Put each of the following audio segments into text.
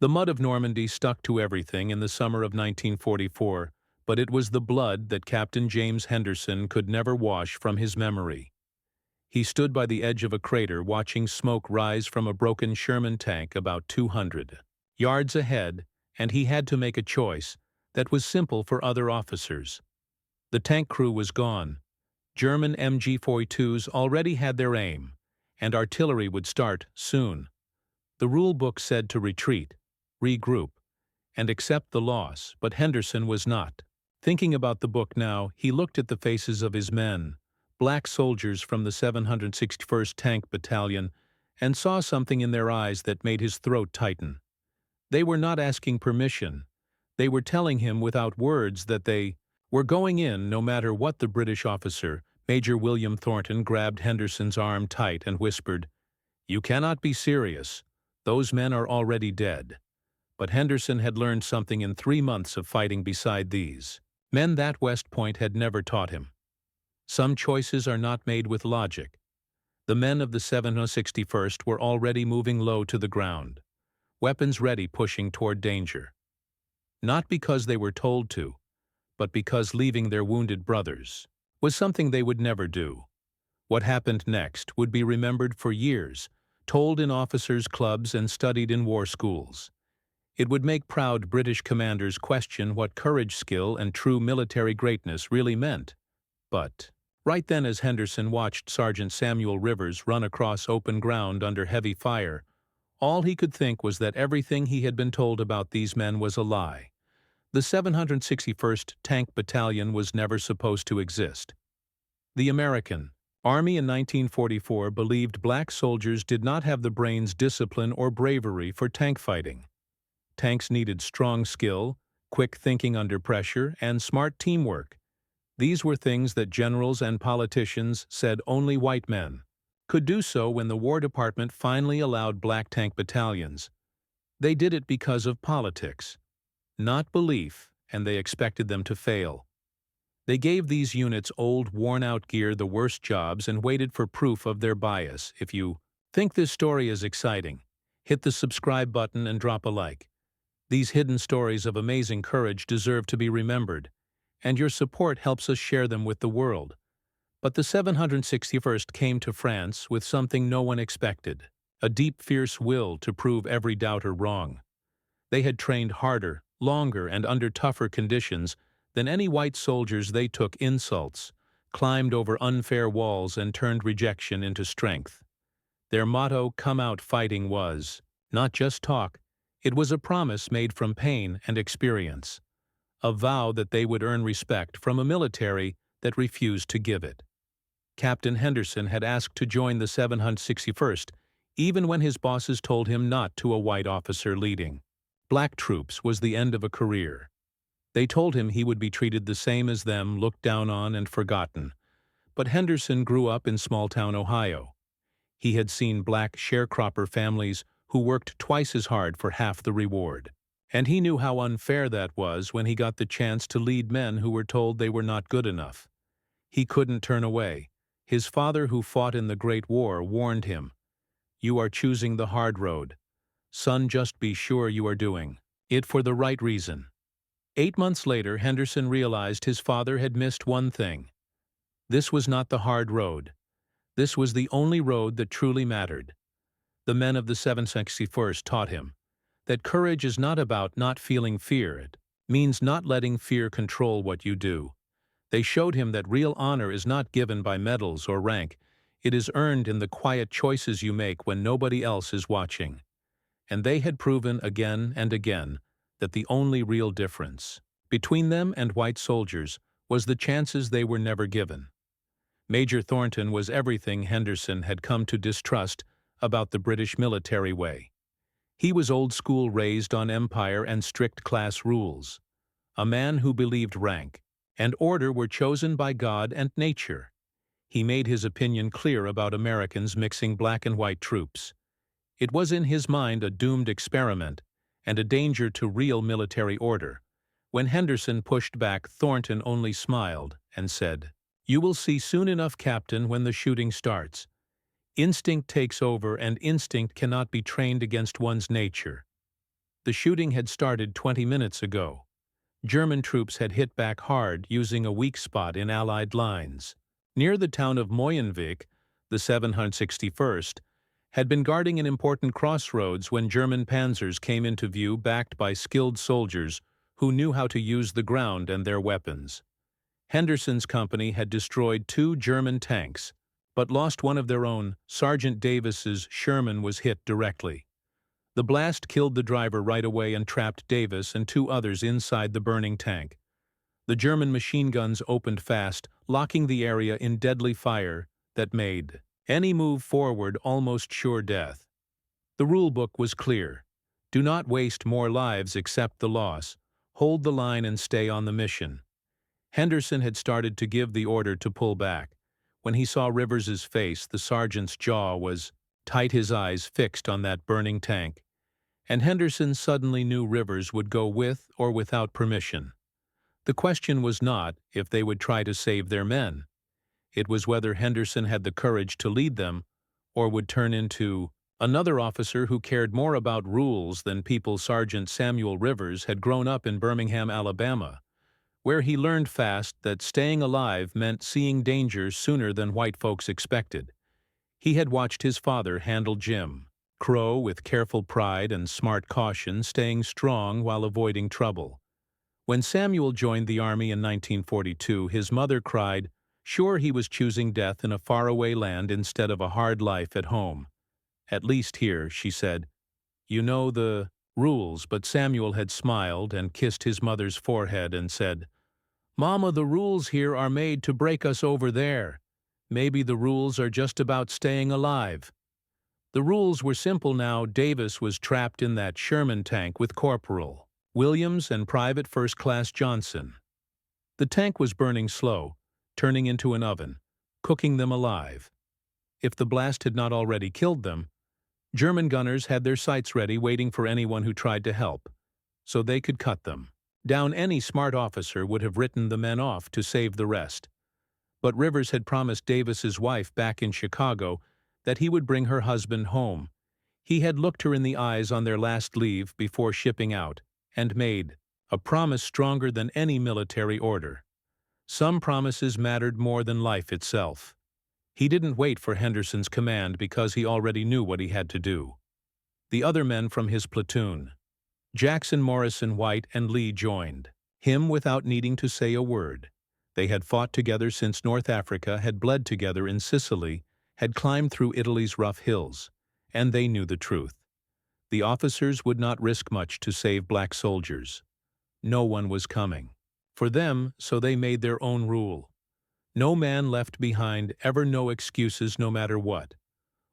The mud of Normandy stuck to everything in the summer of 1944, but it was the blood that Captain James Henderson could never wash from his memory. He stood by the edge of a crater watching smoke rise from a broken Sherman tank about 200 yards ahead, and he had to make a choice that was simple for other officers. The tank crew was gone. German MG-42s already had their aim, and artillery would start soon. The rule book said to retreat, regroup, and accept the loss, but Henderson was not. Thinking about the book now, he looked at the faces of his men, black soldiers from the 761st Tank Battalion, and saw something in their eyes that made his throat tighten. They were not asking permission. They were telling him without words that they were going in no matter what. The British officer, Major William Thornton, grabbed Henderson's arm tight and whispered, "You cannot be serious. Those men are already dead." But Henderson had learned something in 3 months of fighting beside these men that West Point had never taught him. Some choices are not made with logic. The men of the 761st were already moving low to the ground, weapons ready, pushing toward danger. Not because they were told to, but because leaving their wounded brothers was something they would never do. What happened next would be remembered for years, told in officers' clubs and studied in war schools. It would make proud British commanders question what courage, skill, and true military greatness really meant. But right then, as Henderson watched Sergeant Samuel Rivers run across open ground under heavy fire, all he could think was that everything he had been told about these men was a lie. The 761st Tank Battalion was never supposed to exist. The American Army in 1944 believed black soldiers did not have the brains, discipline, or bravery for tank fighting. Tanks needed strong skill, quick thinking under pressure, and smart teamwork. These were things that generals and politicians said only white men could do. So when the War Department finally allowed black tank battalions, they did it because of politics, not belief, and they expected them to fail. They gave these units old, worn-out gear, the worst jobs, and waited for proof of their bias. If you think this story is exciting, hit the subscribe button and drop a like. These hidden stories of amazing courage deserve to be remembered, and your support helps us share them with the world. But the 761st came to France with something no one expected: a deep, fierce will to prove every doubter wrong. They had trained harder, longer, and under tougher conditions than any white soldiers. They took insults, climbed over unfair walls, and turned rejection into strength. Their motto, "Come out fighting," was not just talk. It was a promise made from pain and experience, a vow that they would earn respect from a military that refused to give it. Captain Henderson had asked to join the 761st, even when his bosses told him not to. A white officer leading black troops was the end of a career. They told him he would be treated the same as them, looked down on and forgotten. But Henderson grew up in small-town Ohio. He had seen black sharecropper families who worked twice as hard for half the reward. And he knew how unfair that was when he got the chance to lead men who were told they were not good enough. He couldn't turn away. His father, who fought in the Great War, warned him, "You are choosing the hard road. Son, just be sure you are doing it for the right reason." 8 months later, Henderson realized his father had missed one thing. This was not the hard road. This was the only road that truly mattered. The men of the 761st taught him that courage is not about not feeling fear. It means not letting fear control what you do. They showed him that real honor is not given by medals or rank. It is earned in the quiet choices you make when nobody else is watching. And they had proven again and again that the only real difference between them and white soldiers was the chances they were never given. Major Thornton was everything Henderson had come to distrust about the British military way. He was old school, raised on empire and strict class rules, a man who believed rank and order were chosen by God and nature. He made his opinion clear about Americans mixing black and white troops. It was in his mind a doomed experiment and a danger to real military order. When Henderson pushed back, Thornton only smiled and said, "You will see soon enough, Captain, when the shooting starts. Instinct takes over, and instinct cannot be trained against one's nature." The shooting had started 20 minutes ago. German troops had hit back hard using a weak spot in Allied lines. Near the town of Moyenvik, the 761st had been guarding an important crossroads when German panzers came into view backed by skilled soldiers who knew how to use the ground and their weapons. Henderson's company had destroyed 2 German tanks, but lost one of their own. Sergeant Davis's Sherman was hit directly. The blast killed the driver right away and trapped Davis and 2 others inside the burning tank. The German machine guns opened fast, locking the area in deadly fire that made any move forward almost sure death. The rulebook was clear. Do not waste more lives, accept the loss, hold the line and stay on the mission. Henderson had started to give the order to pull back. When he saw Rivers's face, the sergeant's jaw was tight, his eyes fixed on that burning tank. And Henderson suddenly knew Rivers would go with or without permission. The question was not if they would try to save their men. It was whether Henderson had the courage to lead them or would turn into another officer who cared more about rules than people. Sergeant Samuel Rivers had grown up in Birmingham, Alabama, where he learned fast that staying alive meant seeing danger sooner than white folks expected. He had watched his father handle Jim Crow with careful pride and smart caution, staying strong while avoiding trouble. When Samuel joined the Army in 1942, his mother cried, sure he was choosing death in a faraway land instead of a hard life at home. At least here, she said, you know the rules. But Samuel had smiled and kissed his mother's forehead and said, Mama, the rules here are made to break us over there. Maybe the rules are just about staying alive. The rules were simple now. Davis was trapped in that Sherman tank with Corporal Williams and Private First Class Johnson. The tank was burning slow, turning into an oven, cooking them alive. If the blast had not already killed them, German gunners had their sights ready, waiting for anyone who tried to help, so they could cut them down. Any smart officer would have written the men off to save the rest. But Rivers had promised Davis's wife back in Chicago that he would bring her husband home. He had looked her in the eyes on their last leave before shipping out, and made a promise stronger than any military order. Some promises mattered more than life itself. He didn't wait for Henderson's command because he already knew what he had to do. The other men from his platoon, Jackson, Morrison, White, and Lee, joined him without needing to say a word. They had fought together since North Africa, had bled together in Sicily, had climbed through Italy's rough hills, and they knew the truth. The officers would not risk much to save black soldiers. No one was coming for them, so they made their own rule. No man left behind, ever, no excuses no matter what.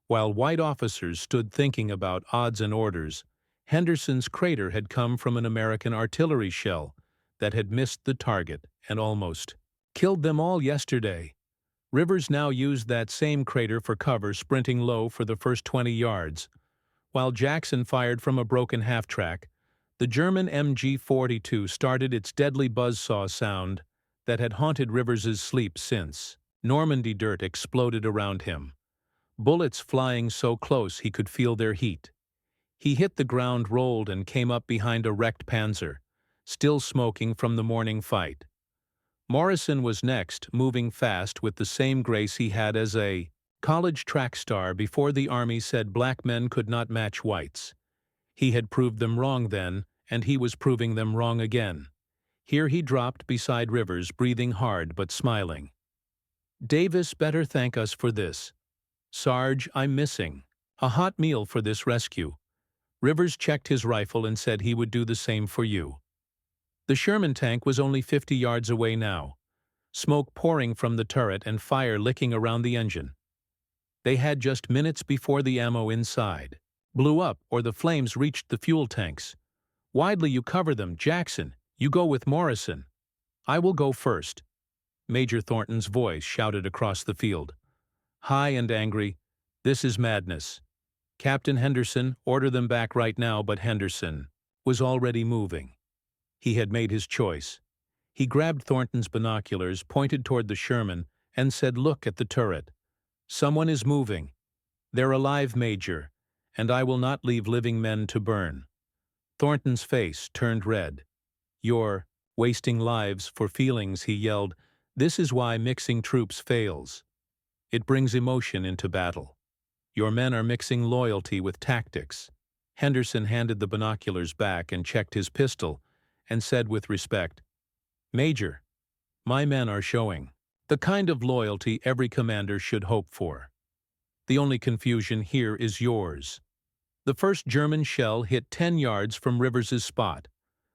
While white officers stood thinking about odds and orders, Henderson's crater had come from an American artillery shell that had missed the target and almost killed them all yesterday. Rivers now used that same crater for cover, sprinting low for the first 20 yards. While Jackson fired from a broken half-track, the German MG-42 started its deadly buzzsaw sound that had haunted Rivers's sleep since Normandy. Dirt exploded around him, bullets flying so close he could feel their heat. He hit the ground, rolled, and came up behind a wrecked Panzer, still smoking from the morning fight. Morrison was next, moving fast with the same grace he had as a college track star before the Army said black men could not match whites. He had proved them wrong then, and he was proving them wrong again. Here he dropped beside Rivers, breathing hard but smiling. Davis better thank us for this. Sarge, I'm missing a hot meal for this rescue. Rivers checked his rifle and said he would do the same for you. The Sherman tank was only 50 yards away now, smoke pouring from the turret and fire licking around the engine. They had just minutes before the ammo inside blew up or the flames reached the fuel tanks. Widely you cover them. Jackson, you go with Morrison. I will go first. Major Thornton's voice shouted across the field. High and angry, this is madness. Captain Henderson, order them back right now. But Henderson was already moving. He had made his choice. He grabbed Thornton's binoculars, pointed toward the Sherman, and said, look at the turret. Someone is moving. They're alive, Major, and I will not leave living men to burn. Thornton's face turned red. "You're wasting lives for feelings," he yelled. "This is why mixing troops fails. It brings emotion into battle. Your men are mixing loyalty with tactics." Henderson handed the binoculars back and checked his pistol and said with respect, "Major, my men are showing the kind of loyalty every commander should hope for. The only confusion here is yours." The first German shell hit 10 yards from Rivers's spot,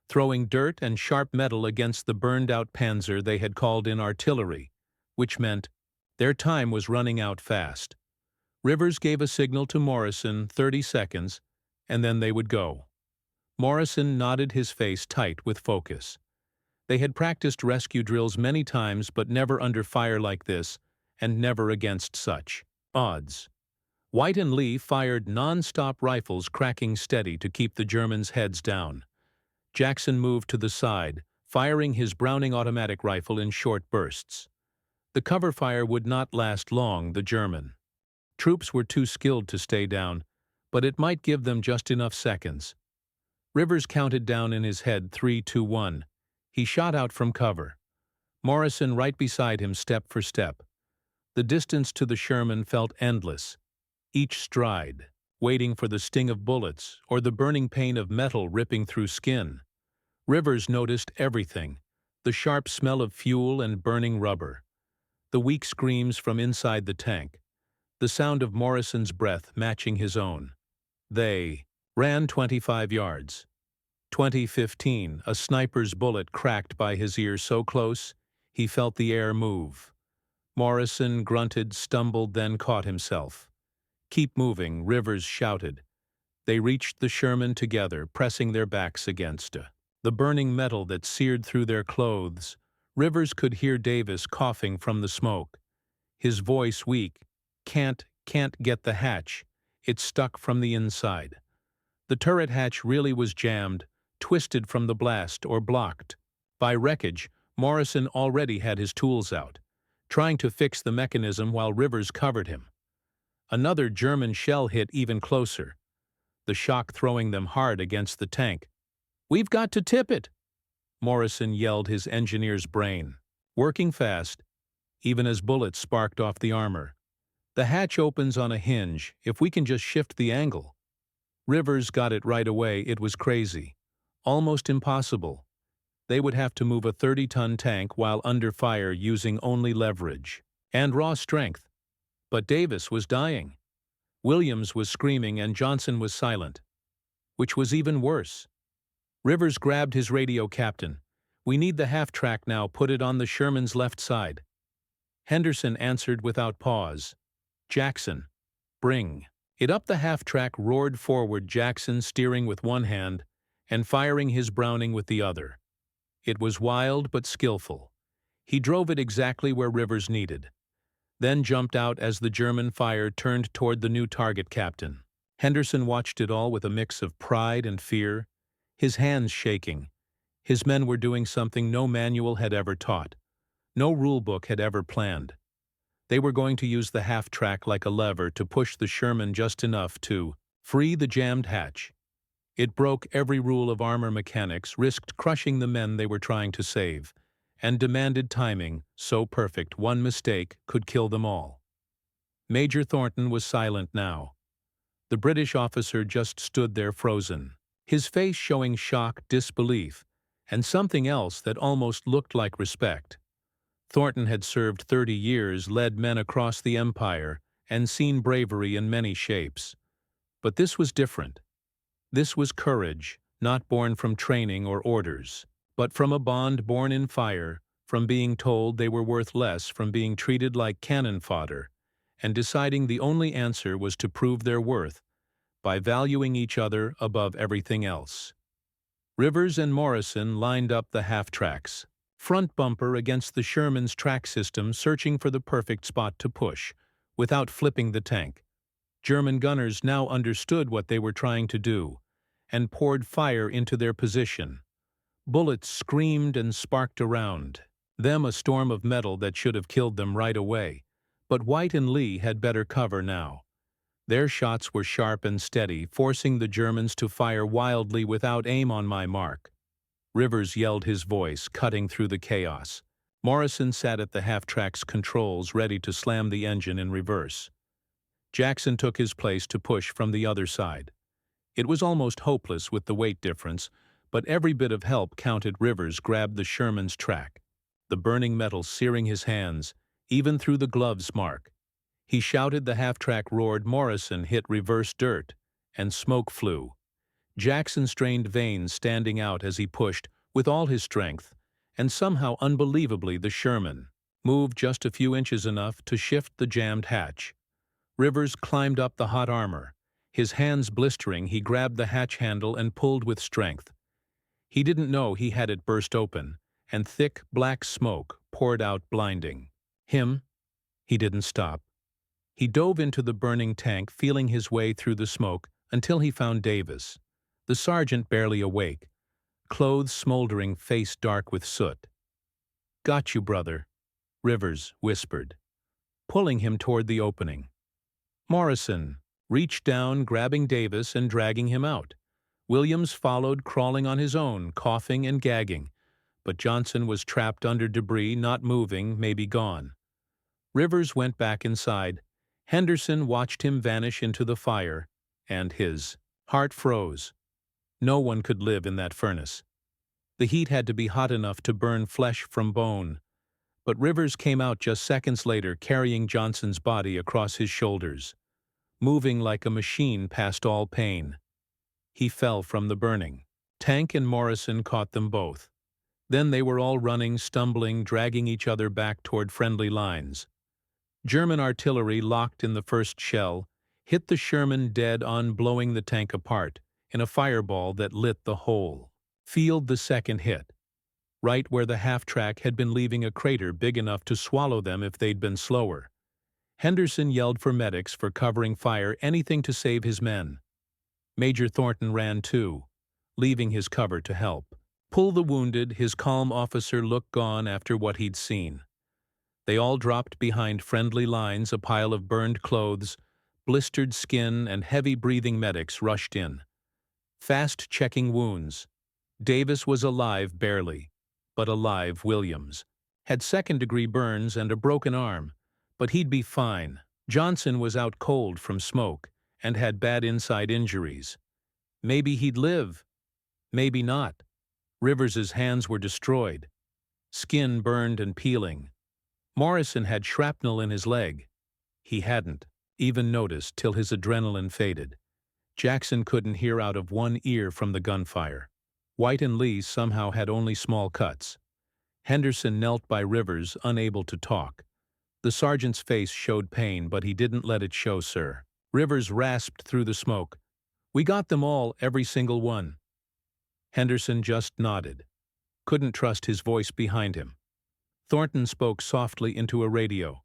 throwing dirt and sharp metal against the burned-out panzer they had called in artillery, which meant their time was running out fast. Rivers gave a signal to Morrison, 30 seconds, and then they would go. Morrison nodded, his face tight with focus. They had practiced rescue drills many times, but never under fire like this, and never against such odds. White and Lee fired non-stop rifles, cracking steady to keep the Germans' heads down. Jackson moved to the side, firing his Browning automatic rifle in short bursts. The cover fire would not last long, the German troops were too skilled to stay down, but it might give them just enough seconds. Rivers counted down in his head 3, 2, 1. He shot out from cover. Morrison right beside him, step for step. The distance to the Sherman felt endless. Each stride, waiting for the sting of bullets or the burning pain of metal ripping through skin. Rivers noticed everything: the sharp smell of fuel and burning rubber, the weak screams from inside the tank, the sound of Morrison's breath matching his own. They ran 25 yards. 20:15, a sniper's bullet cracked by his ear so close he felt the air move. Morrison grunted, stumbled, then caught himself. "Keep moving," Rivers shouted. They reached the Sherman together, pressing their backs against the burning metal that seared through their clothes. Rivers could hear Davis coughing from the smoke. His voice weak. Can't get the hatch. It's stuck from the inside." The turret hatch really was jammed, twisted from the blast, or blocked by wreckage. Morrison already had his tools out, trying to fix the mechanism while Rivers covered him. Another German shell hit even closer, the shock throwing them hard against the tank. "We've got to tip it!" Morrison yelled, his engineer's brain working fast, even as bullets sparked off the armor. "The hatch opens on a hinge, if we can just shift the angle." Rivers got it right away. It was crazy, almost impossible. They would have to move a 30-ton tank while under fire, using only leverage and raw strength. But Davis was dying. Williams was screaming, and Johnson was silent, which was even worse. Rivers grabbed his radio. "Captain, we need the half-track now. Put it on the Sherman's left side." Henderson answered without pause. "Jackson, bring it up." The half-track roared forward, Jackson steering with one hand and firing his Browning with the other. It was wild but skillful. He drove it exactly where Rivers needed, then jumped out as the German fire turned toward the new target. Captain Henderson watched it all with a mix of pride and fear, his hands shaking. His men were doing something no manual had ever taught, no rulebook had ever planned. They were going to use the half-track like a lever to push the Sherman just enough to free the jammed hatch. It broke every rule of armor mechanics, risked crushing the men they were trying to save, and demanded timing so perfect one mistake could kill them all. Major Thornton was silent now. The British officer just stood there frozen, his face showing shock, disbelief, and something else that almost looked like respect. Thornton had served 30 years, led men across the empire, and seen bravery in many shapes. But this was different. This was courage, not born from training or orders, but from a bond born in fire, from being told they were worth less, from being treated like cannon fodder, and deciding the only answer was to prove their worth by valuing each other above everything else. Rivers and Morrison lined up the half-tracks, front bumper against the Sherman's track system, searching for the perfect spot to push, without flipping the tank. German gunners now understood what they were trying to do, and poured fire into their position. Bullets screamed and sparked around them, a storm of metal that should have killed them right away. But White and Lee had better cover now. Their shots were sharp and steady, forcing the Germans to fire wildly without aim on my mark. Rivers yelled his voice, cutting through the chaos. Morrison sat at the half-track's controls, ready to slam the engine in reverse. Jackson took his place to push from the other side. It was almost hopeless with the weight difference, but every bit of help counted. Rivers grabbed the Sherman's track, the burning metal searing his hands, even through the glove's mark. He shouted, the half-track roared, Morrison hit reverse dirt, and smoke flew. Jackson strained veins standing out as he pushed with all his strength, and somehow unbelievably the Sherman moved just a few inches, enough to shift the jammed hatch. Rivers climbed up the hot armor. His hands blistering, he grabbed the hatch handle and pulled with strength. He didn't know he had it burst open, and thick, black smoke poured out, blinding him. He didn't stop. He dove into the burning tank, feeling his way through the smoke until he found Davis, the sergeant barely awake, clothes smoldering, face dark with soot. "Got you, brother," Rivers whispered, pulling him toward the opening. Morrison reached down, grabbing Davis and dragging him out. Williams followed, crawling on his own, coughing and gagging, but Johnson was trapped under debris, not moving, maybe gone. Rivers went back inside. Henderson watched him vanish into the fire, and his heart froze. No one could live in that furnace. The heat had to be hot enough to burn flesh from bone. But Rivers came out just seconds later, carrying Johnson's body across his shoulders, moving like a machine past all pain. He fell from the burning tank, and Morrison caught them both. Then they were all running, stumbling, dragging each other back toward friendly lines. German artillery, locked in the first shell, hit the Sherman dead on, blowing the tank apart in a fireball that lit the whole field. The second hit, right where the half-track had been, leaving a crater big enough to swallow them if they'd been slower. Henderson yelled for medics, for covering fire, anything to save his men. Major Thornton ran too, leaving his cover to help pull the wounded, his calm officer look gone after what he'd seen. They all dropped behind friendly lines. A pile of burned clothes, blistered skin, and heavy-breathing medics rushed in, fast checking wounds. Davis was alive, barely, but alive. Williams had second-degree burns and a broken arm, but he'd be fine. Johnson was out cold from smoke and had bad inside injuries. Maybe he'd live, maybe not. Rivers's hands were destroyed, skin burned and peeling. Morrison had shrapnel in his leg. He hadn't even noticed till his adrenaline faded. Jackson couldn't hear out of one ear from the gunfire. White and Lee somehow had only small cuts. Henderson knelt by Rivers, unable to talk. The sergeant's face showed pain, but he didn't let it show, sir. Rivers rasped through the smoke. "We got them all, every single one." Henderson just nodded. Couldn't trust his voice behind him. Thornton spoke softly into a radio.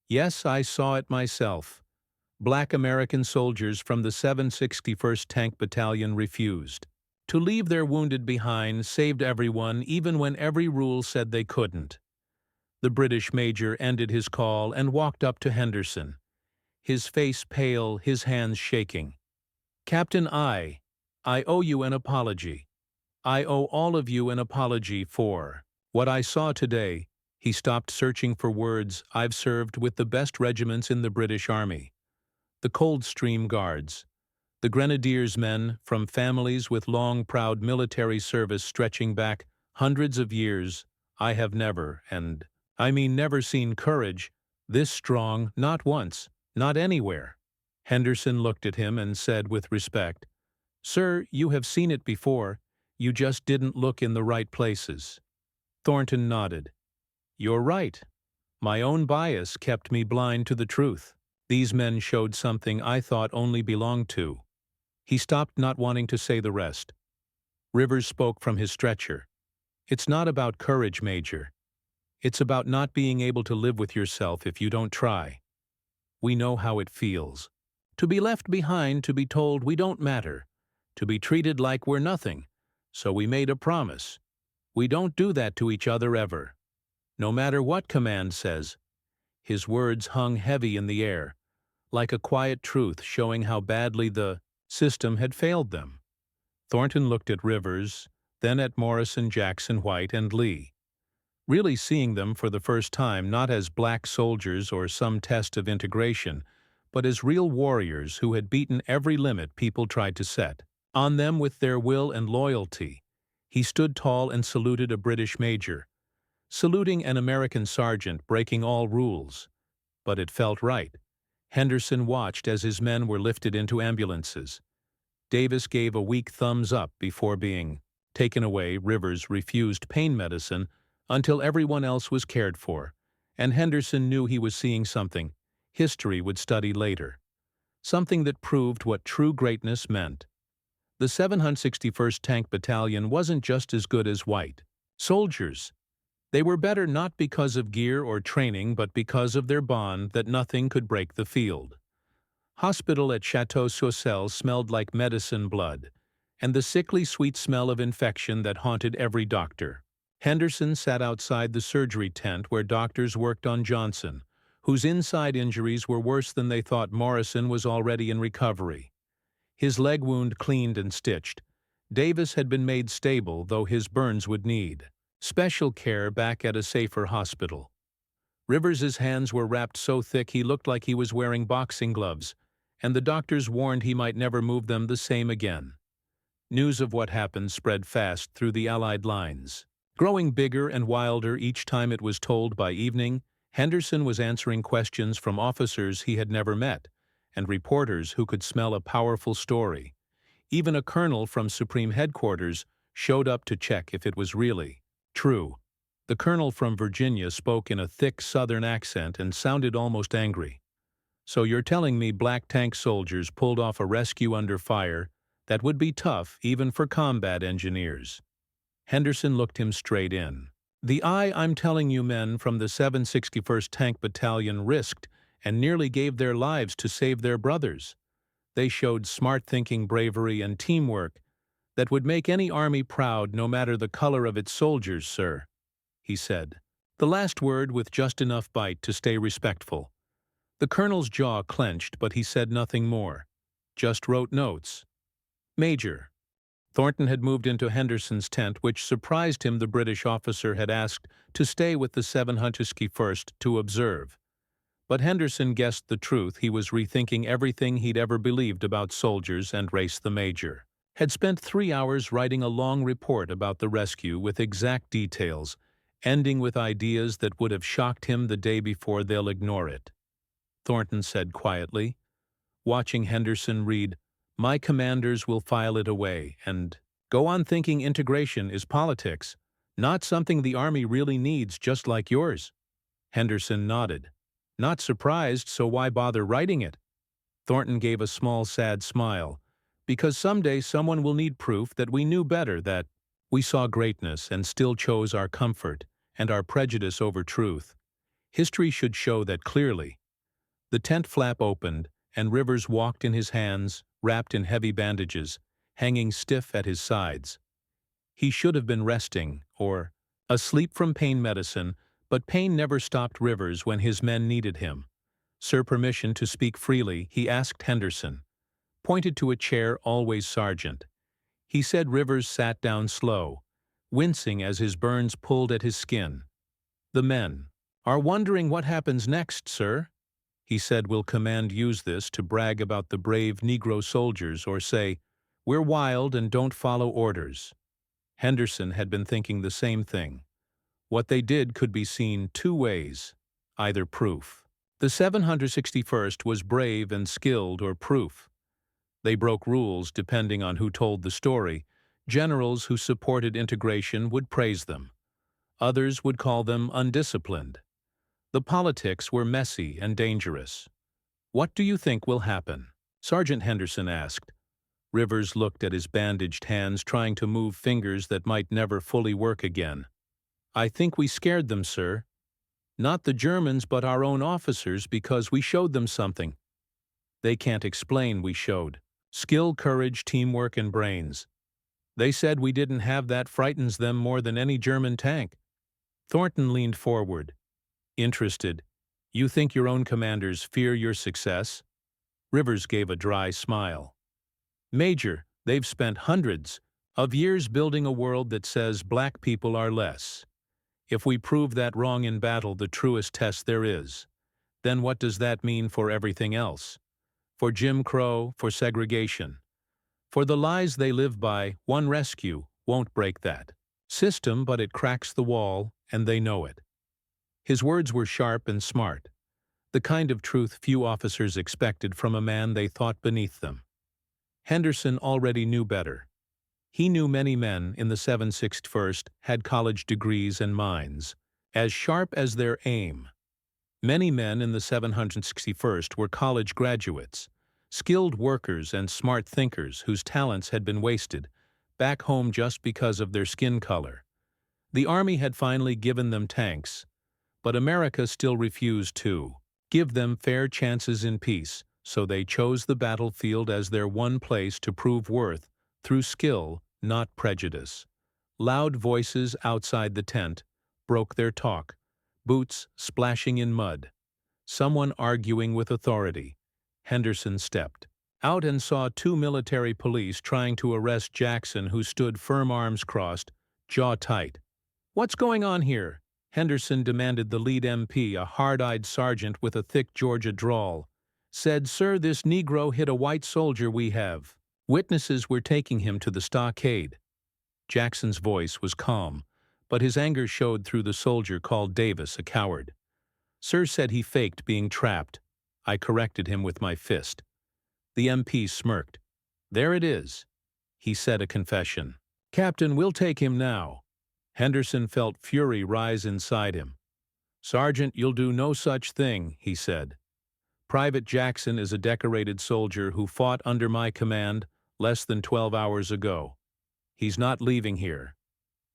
"Yes, I saw it myself. Black American soldiers from the 761st Tank Battalion refused to leave their wounded behind, saved everyone, even when every rule said they couldn't." The British major ended his call and walked up to Henderson, his face pale, his hands shaking. "Captain, I owe you an apology. I owe all of you an apology for what I saw today." He stopped, searching for words. "I've served with the best regiments in the British Army. The Coldstream Guards, the Grenadiers men, from families with long, proud military service stretching back hundreds of years. I have never, and I mean never, seen courage this strong, not once, not anywhere." Henderson looked at him and said with respect, "Sir, you have seen it before. You just didn't look in the right places." Thornton nodded. "You're right. My own bias kept me blind to the truth. These men showed something I thought only belonged to." He stopped, not wanting to say the rest. Rivers spoke from his stretcher. "It's not about courage, Major. It's about not being able to live with yourself if you don't try. We know how it feels. To be left behind, to be told we don't matter, to be treated like we're nothing. So we made a promise. We don't do that to each other ever. No matter what command says." His words hung heavy in the air, like a quiet truth showing how badly the system had failed them. Thornton looked at Rivers, then at Morrison, Jackson, White, and Lee, really seeing them for the first time not as black soldiers or some test of integration, but as real warriors who had beaten every limit people tried to set on them with their will and loyalty. He stood tall and saluted a British major, saluting an American sergeant, breaking all rules. But it felt right. Henderson watched as his men were lifted into ambulances. Davis gave a weak thumbs up before being taken away. Rivers refused pain medicine until everyone else was cared for, and Henderson knew he was seeing something history would study later, something that proved what true greatness meant. The 761st Tank Battalion wasn't just as good as white soldiers. They were better not because of gear or training, but because of their bond that nothing could break the field. Hospital at Château-sur-Celle smelled like medicine blood, and the sickly sweet smell of infection that haunted every doctor. Henderson sat outside the surgery tent where doctors worked on Johnson, whose inside injuries were worse than they thought. Morrison was already in recovery, his leg wound cleaned and stitched. Davis had been made stable, though his burns would need special care back at a safer hospital. Rivers's hands were wrapped so thick he looked like he was wearing boxing gloves, and the doctors warned he might never move them the same again. News of what happened spread fast through the Allied lines, growing bigger and wilder each time it was told. By evening, Henderson was answering questions from officers he had never met, and reporters who could smell a powerful story. Even a colonel from Supreme Headquarters showed up to check if it was really true. The colonel from Virginia spoke in a thick Southern accent and sounded almost angry. "So you're telling me black tank soldiers pulled off a rescue under fire that would be tough even for combat engineers?" Henderson looked him straight in the eye. "I'm telling you, men from the 761st Tank Battalion risked and nearly gave their lives to save their brothers. They showed smart thinking, bravery, and teamwork that would make any army proud, no matter the color of its soldiers, sir," he said, the last word with just enough bite to stay respectful. The colonel's jaw clenched, but he said nothing more, just wrote notes. "Major." Thornton had moved into Henderson's tent, which surprised him. The British officer had asked to stay with the 761st to observe. But Henderson guessed the truth. He was rethinking everything he'd ever believed about soldiers and race. The major had spent 3 hours writing a long report about the rescue with exact details, ending with ideas that would have shocked him the day before. "They'll ignore it," Thornton said quietly, watching Henderson read. "My commanders will file it away and go on thinking integration is politics, not something the Army really needs, just like yours." Henderson nodded. "Not surprised, so why bother writing it?" Thornton gave a small, sad smile. "Because someday someone will need proof that we knew better, that we saw greatness and still chose our comfort and our prejudice over truth. History should show that clearly." The tent flap opened, and Rivers walked in, his hands wrapped in heavy bandages, hanging stiff at his sides. He should have been resting or asleep from pain medicine, but pain never stopped Rivers when his men needed him. "Sir, permission to speak freely?" he asked Henderson. Pointed to a chair. "Always, Sergeant," he said. Rivers sat down slow, wincing as his burns pulled at his skin. "The men are wondering what happens next, sir," he said. "Will command use this to brag about the brave Negro soldiers, or say, 'We're wild and don't follow orders'?" Henderson had been thinking the same thing. What they did could be seen two ways, either proof. The 761st was brave and skilled, or proof. They broke rules depending on who told the story. Generals who supported integration would praise them. Others would call them undisciplined. The politics were messy and dangerous. "What do you think will happen?" Sergeant Henderson asked. Rivers looked at his bandaged hands, trying to move fingers that might never fully work again. "I think we scared them, sir. Not the Germans, but our own officers, because we showed them something they can't explain. We showed skill, courage, teamwork, and brains. They said we didn't have that. Frightens them more than any German tank." Thornton leaned forward, interested. "You think your own commanders fear your success?" Rivers gave a dry smile. Major, they've spent hundreds of years building a world that says black people are less. If we prove that wrong in battle, the truest test there is, then what does that mean for everything else? For Jim Crow, for segregation. For the lies they live by, one rescue won't break that system, but it cracks the wall, and they know it. His words were sharp and smart, the kind of truth few officers expected from a man they thought beneath them. Henderson already knew better. He knew many men in the 761st had college degrees and minds as sharp as their aim. Many men in the 761st were college graduates, skilled workers and smart thinkers whose talents had been wasted back home just because of their skin color. The Army had finally given them tanks, but America still refused to give them fair chances in peace, so they chose the battlefield as their one place to prove worth through skill, not prejudice. Loud voices outside the tent broke their talk, boots splashing in mud. Someone arguing with authority. Henderson stepped out and saw two military police trying to arrest Jackson, who stood firm, arms crossed, jaw tight. "What's going on here?" Henderson demanded. The lead MP, a hard-eyed sergeant with a thick Georgia drawl, said, "Sir, this Negro hit a white soldier we have. Witnesses were taking him to the stockade." Jackson's voice was calm, but his anger showed through. The soldier called Davis a coward. "Sir said he faked being trapped. I corrected him with my fist." The MP smirked. "There it is," he said, a confession. "Captain, we'll take him now." Henderson felt fury rise inside him. "Sergeant, you'll do no such thing," he said. "Private Jackson is a decorated soldier who fought under my command less than 12 hours ago. He's not leaving here."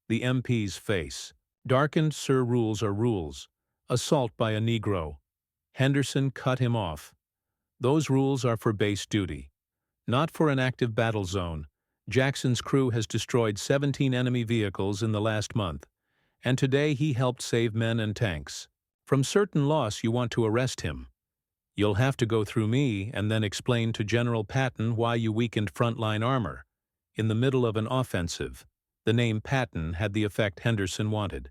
The MP's face darkened. "Sir, rules are rules. Assault by a Negro." Henderson cut him off. "Those rules are for base duty, not for an active battle zone. Jackson's crew has destroyed 17 enemy vehicles in the last month, and today he helped save men and tanks. From certain loss, you want to arrest him. You'll have to go through me and then explain to General Patton why you weakened frontline armor in the middle of an offensive." The name Patton had the effect Henderson wanted.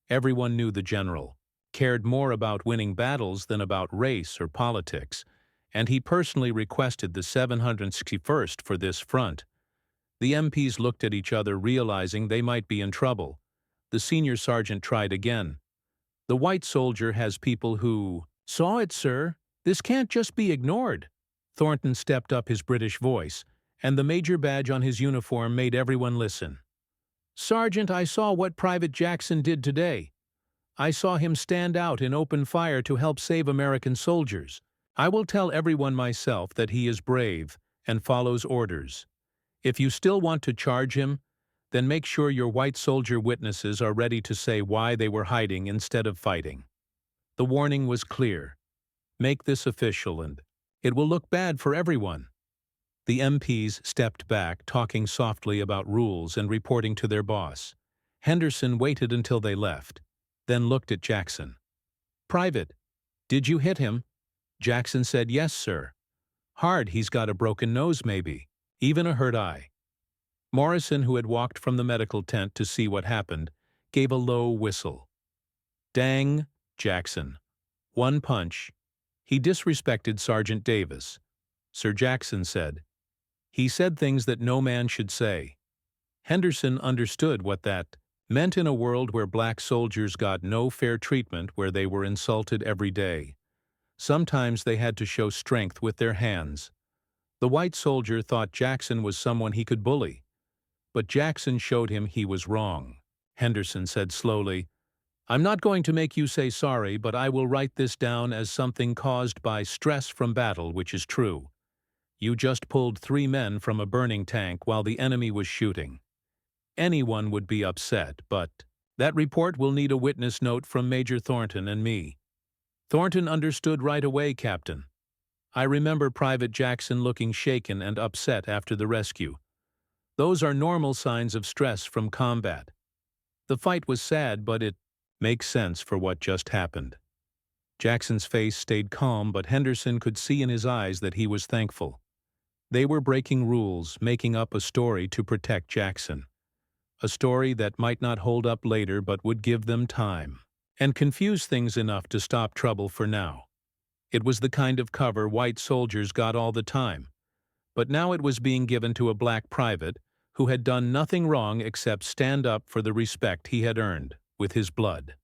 Everyone knew the general cared more about winning battles than about race or politics, and he personally requested the 761st for this front. The MPs looked at each other, realizing they might be in trouble. The senior sergeant tried again. "The white soldier has people who saw it, sir. This can't just be ignored." Thornton stepped up, his British voice, and the major badge on his uniform made everyone listen. "Sergeant, I saw what Private Jackson did today. I saw him stand out in open fire to help save American soldiers. I will tell everyone myself that he is brave and follows orders. If you still want to charge him, then make sure your white soldier witnesses are ready to say why they were hiding instead of fighting." The warning was clear. Make this official, and it will look bad for everyone. The MPs stepped back, talking softly about rules and reporting to their boss. Henderson waited until they left, then looked at Jackson. "Private, did you hit him?" Jackson said, "Yes, sir. Hard. He's got a broken nose, maybe, even a hurt eye." Morrison, who had walked from the medical tent to see what happened, gave a low whistle. "Dang, Jackson. One punch." He disrespected Sergeant Davis. Sir Jackson said, "He said things that no man should say." Henderson understood what that meant in a world where black soldiers got no fair treatment, where they were insulted every day. Sometimes they had to show strength with their hands. The white soldier thought Jackson was someone he could bully, but Jackson showed him he was wrong. Henderson said slowly, "I'm not going to make you say sorry, but I will write this down as something caused by stress from battle, which is true. You just pulled 3 men from a burning tank while the enemy was shooting. Anyone would be upset, but that report will need a witness note from Major Thornton and me." Thornton understood right away, "Captain. I remember Private Jackson looking shaken and upset after the rescue. Those are normal signs of stress from combat. The fight was sad, but it makes sense for what just happened." Jackson's face stayed calm, but Henderson could see in his eyes that he was thankful. They were breaking rules, making up a story to protect Jackson. A story that might not hold up later but would give them time and confuse things enough to stop trouble for now. It was the kind of cover white soldiers got all the time, but now it was being given to a black private who had done nothing wrong except stand up for the respect he had earned with his blood.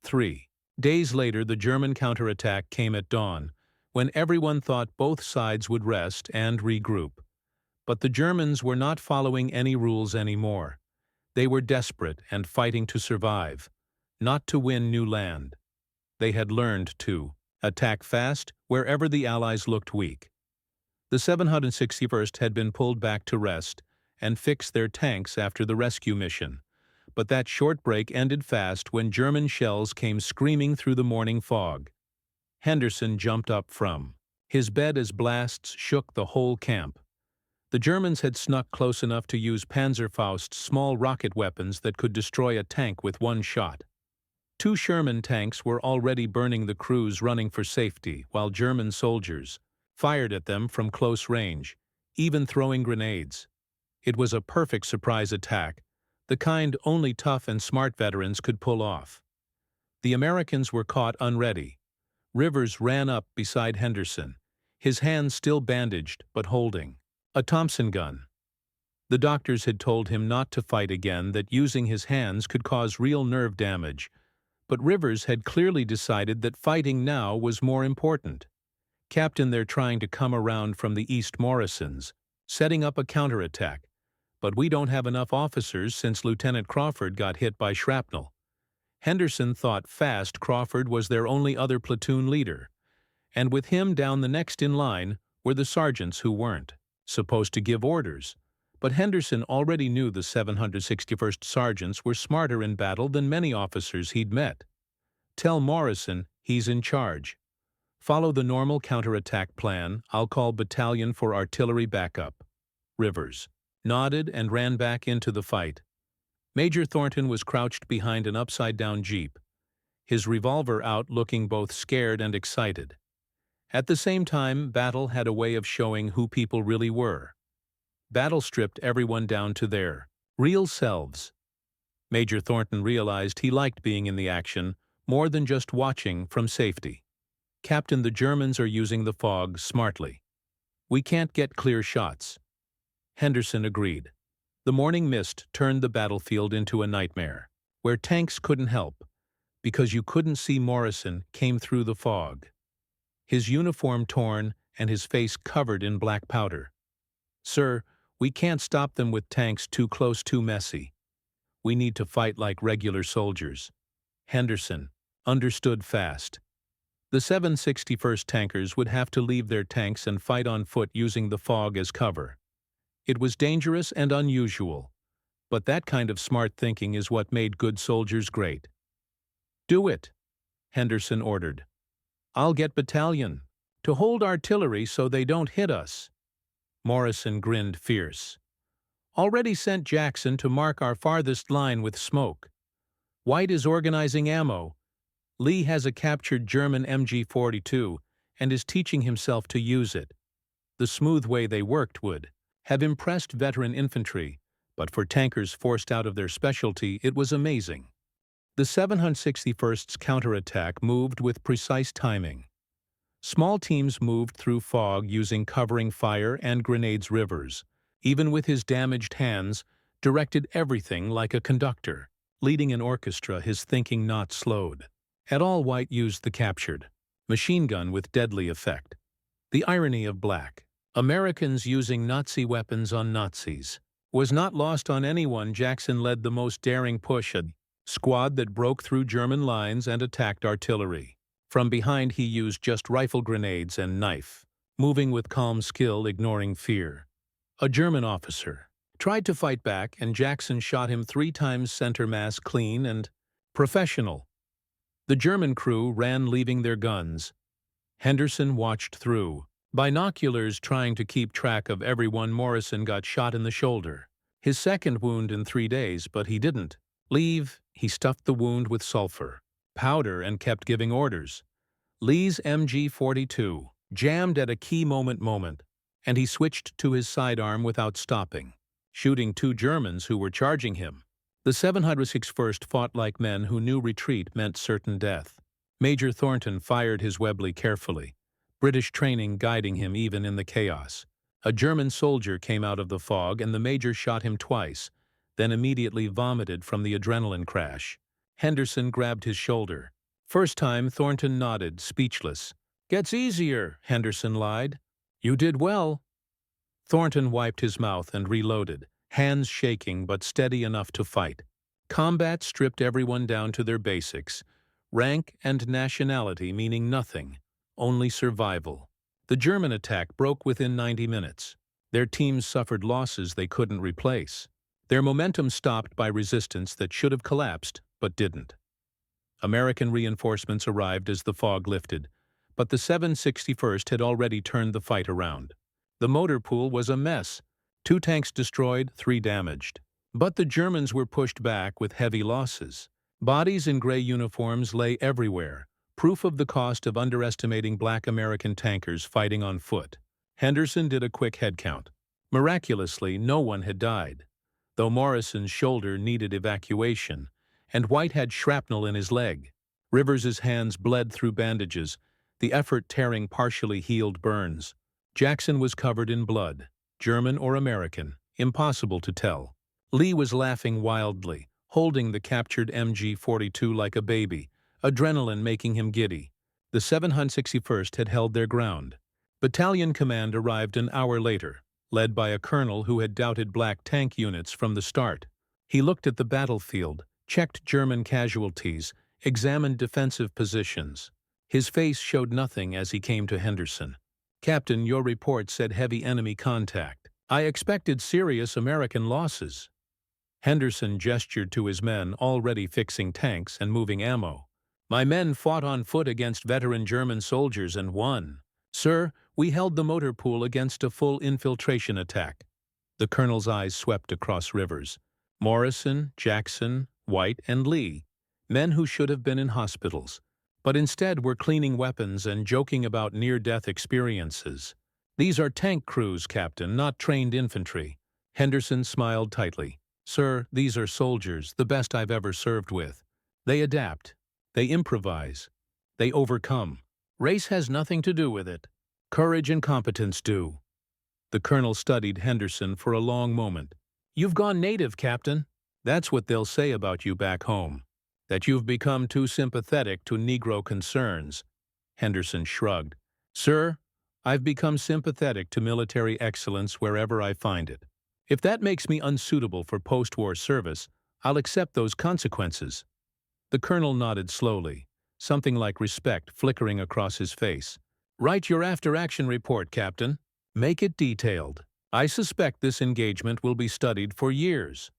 3 days later, the German counterattack came at dawn, when everyone thought both sides would rest and regroup. But the Germans were not following any rules anymore. They were desperate and fighting to survive, not to win new land. They had learned to attack fast wherever the Allies looked weak. The 761st had been pulled back to rest and fix their tanks after the rescue mission, but that short break ended fast when German shells came screaming through the morning fog. Henderson jumped up from his bed as blasts shook the whole camp. The Germans had snuck close enough to use Panzerfaust's small rocket weapons that could destroy a tank with one shot. 2 Sherman tanks were already burning the crews running for safety, while German soldiers fired at them from close range, even throwing grenades. It was a perfect surprise attack, the kind only tough and smart veterans could pull off. The Americans were caught unready. Rivers ran up beside Henderson, his hands still bandaged but holding a Thompson gun. The doctors had told him not to fight again, that using his hands could cause real nerve damage, but Rivers had clearly decided that fighting now was more important. "Captain, they're trying to come around from the east, Morrison's, setting up a counterattack, but we don't have enough officers since Lieutenant Crawford got hit by shrapnel." Henderson thought fast. Crawford was their only other platoon leader, and with him down the next in line were the sergeants who weren't supposed to give orders. But Henderson already knew the 761st sergeants were smarter in battle than many officers he'd met. "Tell Morrison he's in charge. Follow the normal counterattack plan. I'll call battalion for artillery backup." Rivers nodded and ran back into the fight. Major Thornton was crouched behind an upside-down jeep, his revolver out, looking both scared and excited. At the same time, battle had a way of showing who people really were. Battle stripped everyone down to their real selves. Major Thornton realized he liked being in the action more than just watching from safety. "Captain, the Germans are using the fog smartly. We can't get clear shots." Henderson agreed. The morning mist turned the battlefield into a nightmare, where tanks couldn't help, because you couldn't see Morrison came through the fog, his uniform torn and his face covered in black powder. "Sir, we can't stop them with tanks too close, too messy. We need to fight like regular soldiers." Henderson understood fast. The 761st tankers would have to leave their tanks and fight on foot using the fog as cover. It was dangerous and unusual, but that kind of smart thinking is what made good soldiers great. "Do it," Henderson ordered. "I'll get battalion to hold artillery so they don't hit us." Morrison grinned fierce. "Already sent Jackson to mark our farthest line with smoke. White is organizing ammo. Lee has a captured German MG-42 and is teaching himself to use it." The smooth way they worked would have impressed veteran infantry, but for tankers forced out of their specialty, it was amazing. The 761st's counterattack moved with precise timing. Small teams moved through fog using covering fire and grenades. Rivers, even with his damaged hands, directed everything like a conductor, leading an orchestra, his thinking not slowed. At all, White used the captured machine gun with deadly effect. The irony of black Americans using Nazi weapons on Nazis was not lost on anyone. Jackson led the most daring push, a squad that broke through German lines and attacked artillery. From behind, he used just rifle grenades and knife, moving with calm skill, ignoring fear. A German officer tried to fight back, and Jackson shot him 3 times, center mass clean and professional. The German crew ran, leaving their guns. Henderson watched through binoculars, trying to keep track of everyone. Morrison got shot in the shoulder, his second wound in 3 days, but he didn't leave. He stuffed the wound with sulfur powder and kept giving orders. Lee's MG-42 jammed at a key moment, and he switched to his sidearm without stopping, shooting two Germans who were charging him. The 761st fought like men who knew retreat meant certain death. Major Thornton fired his Webley carefully, British training guiding him even in the chaos. A German soldier came out of the fog and the major shot him twice, then immediately vomited from the adrenaline crash. Henderson grabbed his shoulder. First time, Thornton nodded, speechless. "Gets easier," Henderson lied. "You did well." Thornton wiped his mouth and reloaded, hands shaking but steady enough to fight. Combat stripped everyone down to their basics, rank and nationality meaning nothing, only survival. The German attack broke within 90 minutes. Their teams suffered losses they couldn't replace. Their momentum stopped by resistance that should have collapsed, but didn't. American reinforcements arrived as the fog lifted, but the 761st had already turned the fight around. The motor pool was a mess. 2 tanks destroyed, 3 damaged. But the Germans were pushed back with heavy losses. Bodies in gray uniforms lay everywhere, proof of the cost of underestimating black American tankers fighting on foot. Henderson did a quick head count. Miraculously, no one had died, though Morrison's shoulder needed evacuation, and White had shrapnel in his leg. Rivers's hands bled through bandages, the effort tearing partially healed burns. Jackson was covered in blood, German or American, impossible to tell. Lee was laughing wildly, holding the captured MG-42 like a baby, adrenaline making him giddy. The 761st had held their ground. Battalion command arrived an hour later, led by a colonel who had doubted black tank units from the start. He looked at the battlefield, checked German casualties, examined defensive positions. His face showed nothing as he came to Henderson. "Captain, your report said heavy enemy contact. I expected serious American losses." Henderson gestured to his men already fixing tanks and moving ammo. "My men fought on foot against veteran German soldiers and won. Sir, we held the motor pool against a full infiltration attack." The colonel's eyes swept across Rivers. Morrison, Jackson, White, and Lee, men who should have been in hospitals, but instead were cleaning weapons and joking about near-death experiences. "These are tank crews, Captain, not trained infantry." Henderson smiled tightly. "Sir, these are soldiers, the best I've ever served with. They adapt. They improvise. They overcome. Race has nothing to do with it. Courage and competence do." The colonel studied Henderson for a long moment. "You've gone native, Captain. That's what they'll say about you back home. That you've become too sympathetic to Negro concerns." Henderson shrugged. "Sir, I've become sympathetic to military excellence wherever I find it. If that makes me unsuitable for post-war service, I'll accept those consequences." The colonel nodded slowly, something like respect flickering across his face. "Write your after-action report, Captain. Make it detailed. I suspect this engagement will be studied for years."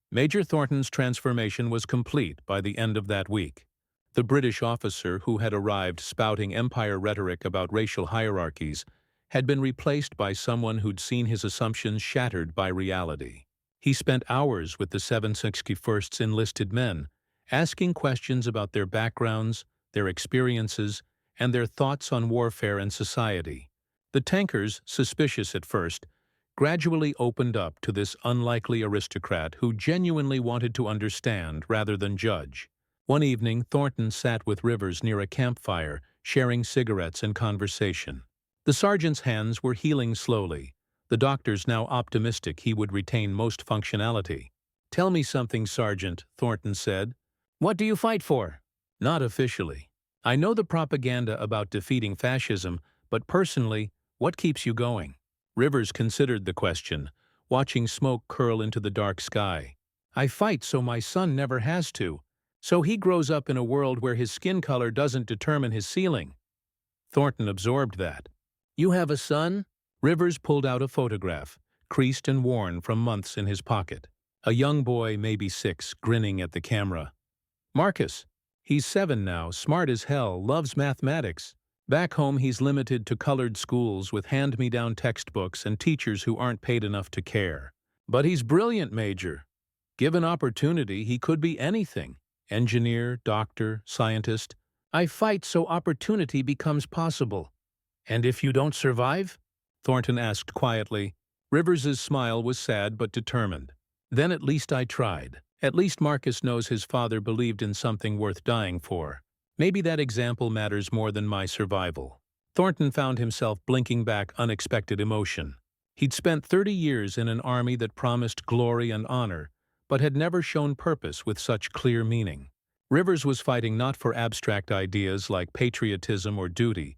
Major Thornton's transformation was complete by the end of that week. The British officer who had arrived spouting empire rhetoric about racial hierarchies had been replaced by someone who'd seen his assumptions shattered by reality. He spent hours with the 761st's enlisted men, asking questions about their backgrounds, their experiences, and their thoughts on warfare and society. The tankers, suspicious at first, gradually opened up to this unlikely aristocrat who genuinely wanted to understand rather than judge. One evening, Thornton sat with Rivers near a campfire, sharing cigarettes and conversation. The sergeant's hands were healing slowly, the doctors now optimistic he would retain most functionality. "Tell me something, Sergeant," Thornton said. "What do you fight for?" "Not officially. I know the propaganda about defeating fascism, but personally, what keeps you going?" Rivers considered the question, watching smoke curl into the dark sky. "I fight so my son never has to, so he grows up in a world where his skin color doesn't determine his ceiling." Thornton absorbed that. "You have a son?" Rivers pulled out a photograph, creased and worn from months in his pocket. A young boy, maybe 6, grinning at the camera. "Marcus. He's 7 now, smart as hell, loves mathematics. Back home he's limited to colored schools with hand-me-down textbooks and teachers who aren't paid enough to care. But he's brilliant, Major. Given opportunity, he could be anything. Engineer, doctor, scientist. I fight so opportunity becomes possible. And if you don't survive? Thornton asked quietly. Rivers's smile was sad but determined. Then at least I tried. At least Marcus knows his father believed in something worth dying for. Maybe that example matters more than my survival. Thornton found himself blinking back unexpected emotion. He'd spent 30 years in an army that promised glory and honor, but had never shown purpose with such clear meaning. Rivers was fighting not for abstract ideas like patriotism or duty,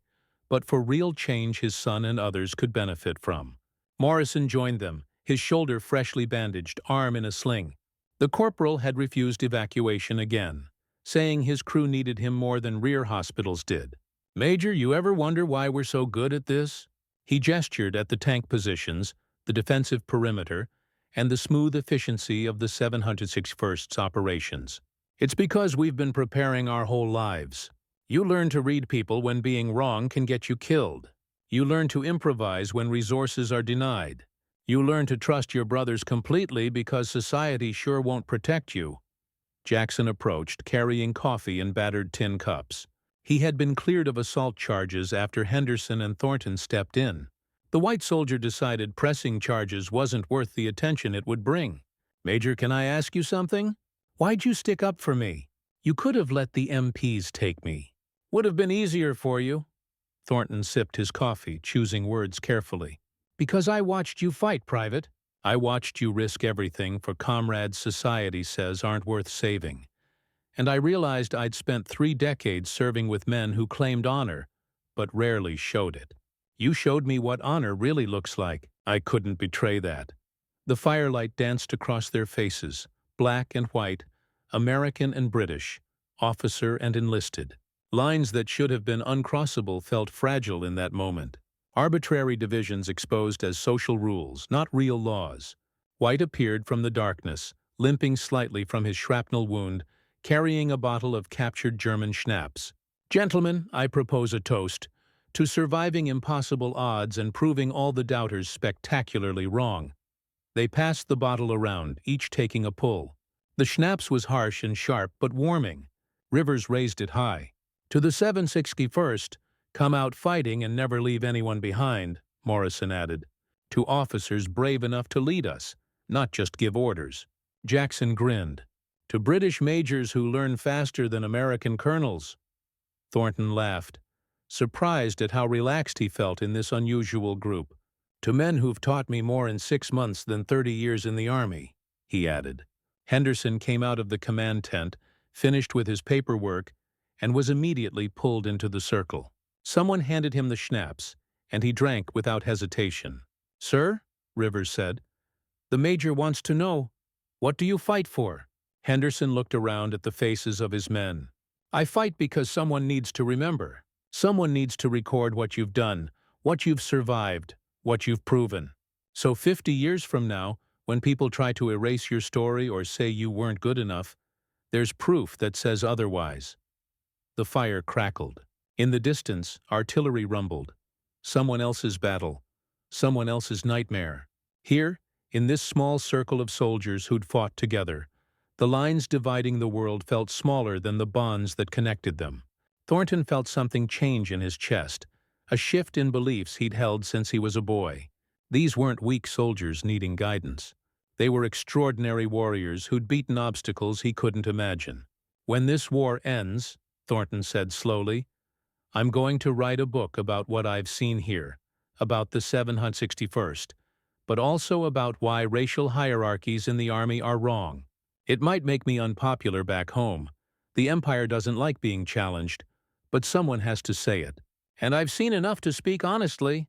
but for real change his son and others could benefit from. Morrison joined them, his shoulder freshly bandaged, arm in a sling. The corporal had refused evacuation again, saying his crew needed him more than rear hospitals did. Major, you ever wonder why we're so good at this? He gestured at the tank positions, the defensive perimeter, and the smooth efficiency of the 761st's operations. It's because we've been preparing our whole lives. You learn to read people when being wrong can get you killed. You learn to improvise when resources are denied. You learn to trust your brothers completely because society sure won't protect you. Jackson approached, carrying coffee in battered tin cups. He had been cleared of assault charges after Henderson and Thornton stepped in. The white soldier decided pressing charges wasn't worth the attention it would bring. Major, can I ask you something? Why'd you stick up for me? You could have let the MPs take me. Would have been easier for you. Thornton sipped his coffee, choosing words carefully. Because I watched you fight, Private. I watched you risk everything for comrades society says aren't worth saving. And I realized I'd spent 3 decades serving with men who claimed honor, but rarely showed it. You showed me what honor really looks like. I couldn't betray that. The firelight danced across their faces, black and white, American and British, officer and enlisted. Lines that should have been uncrossable felt fragile in that moment. Arbitrary divisions exposed as social rules, not real laws. White appeared from the darkness, limping slightly from his shrapnel wound, carrying a bottle of captured German schnapps. Gentlemen, I propose a toast to surviving impossible odds and proving all the doubters spectacularly wrong. They passed the bottle around, each taking a pull. The schnapps was harsh and sharp, but warming. Rivers raised it high. To the 761st, come out fighting and never leave anyone behind, Morrison added. To officers brave enough to lead us, not just give orders. Jackson grinned. To British majors who learn faster than American colonels. Thornton laughed, surprised at how relaxed he felt in this unusual group. To men who've taught me more in 6 months than 30 years in the army, he added. Henderson came out of the command tent, finished with his paperwork, and was immediately pulled into the circle. Someone handed him the schnapps, and he drank without hesitation. Sir, Rivers said, the major wants to know, what do you fight for? Henderson looked around at the faces of his men. I fight because someone needs to remember. Someone needs to record what you've done, what you've survived, what you've proven. So 50 years from now, when people try to erase your story or say you weren't good enough, there's proof that says otherwise. The fire crackled. In the distance, artillery rumbled. Someone else's battle. Someone else's nightmare. Here, in this small circle of soldiers who'd fought together, the lines dividing the world felt smaller than the bonds that connected them. Thornton felt something change in his chest, a shift in beliefs he'd held since he was a boy. These weren't weak soldiers needing guidance. They were extraordinary warriors who'd beaten obstacles he couldn't imagine. When this war ends, Thornton said slowly, I'm going to write a book about what I've seen here, about the 761st, but also about why racial hierarchies in the army are wrong. It might make me unpopular back home. The Empire doesn't like being challenged, but someone has to say it. And I've seen enough to speak honestly.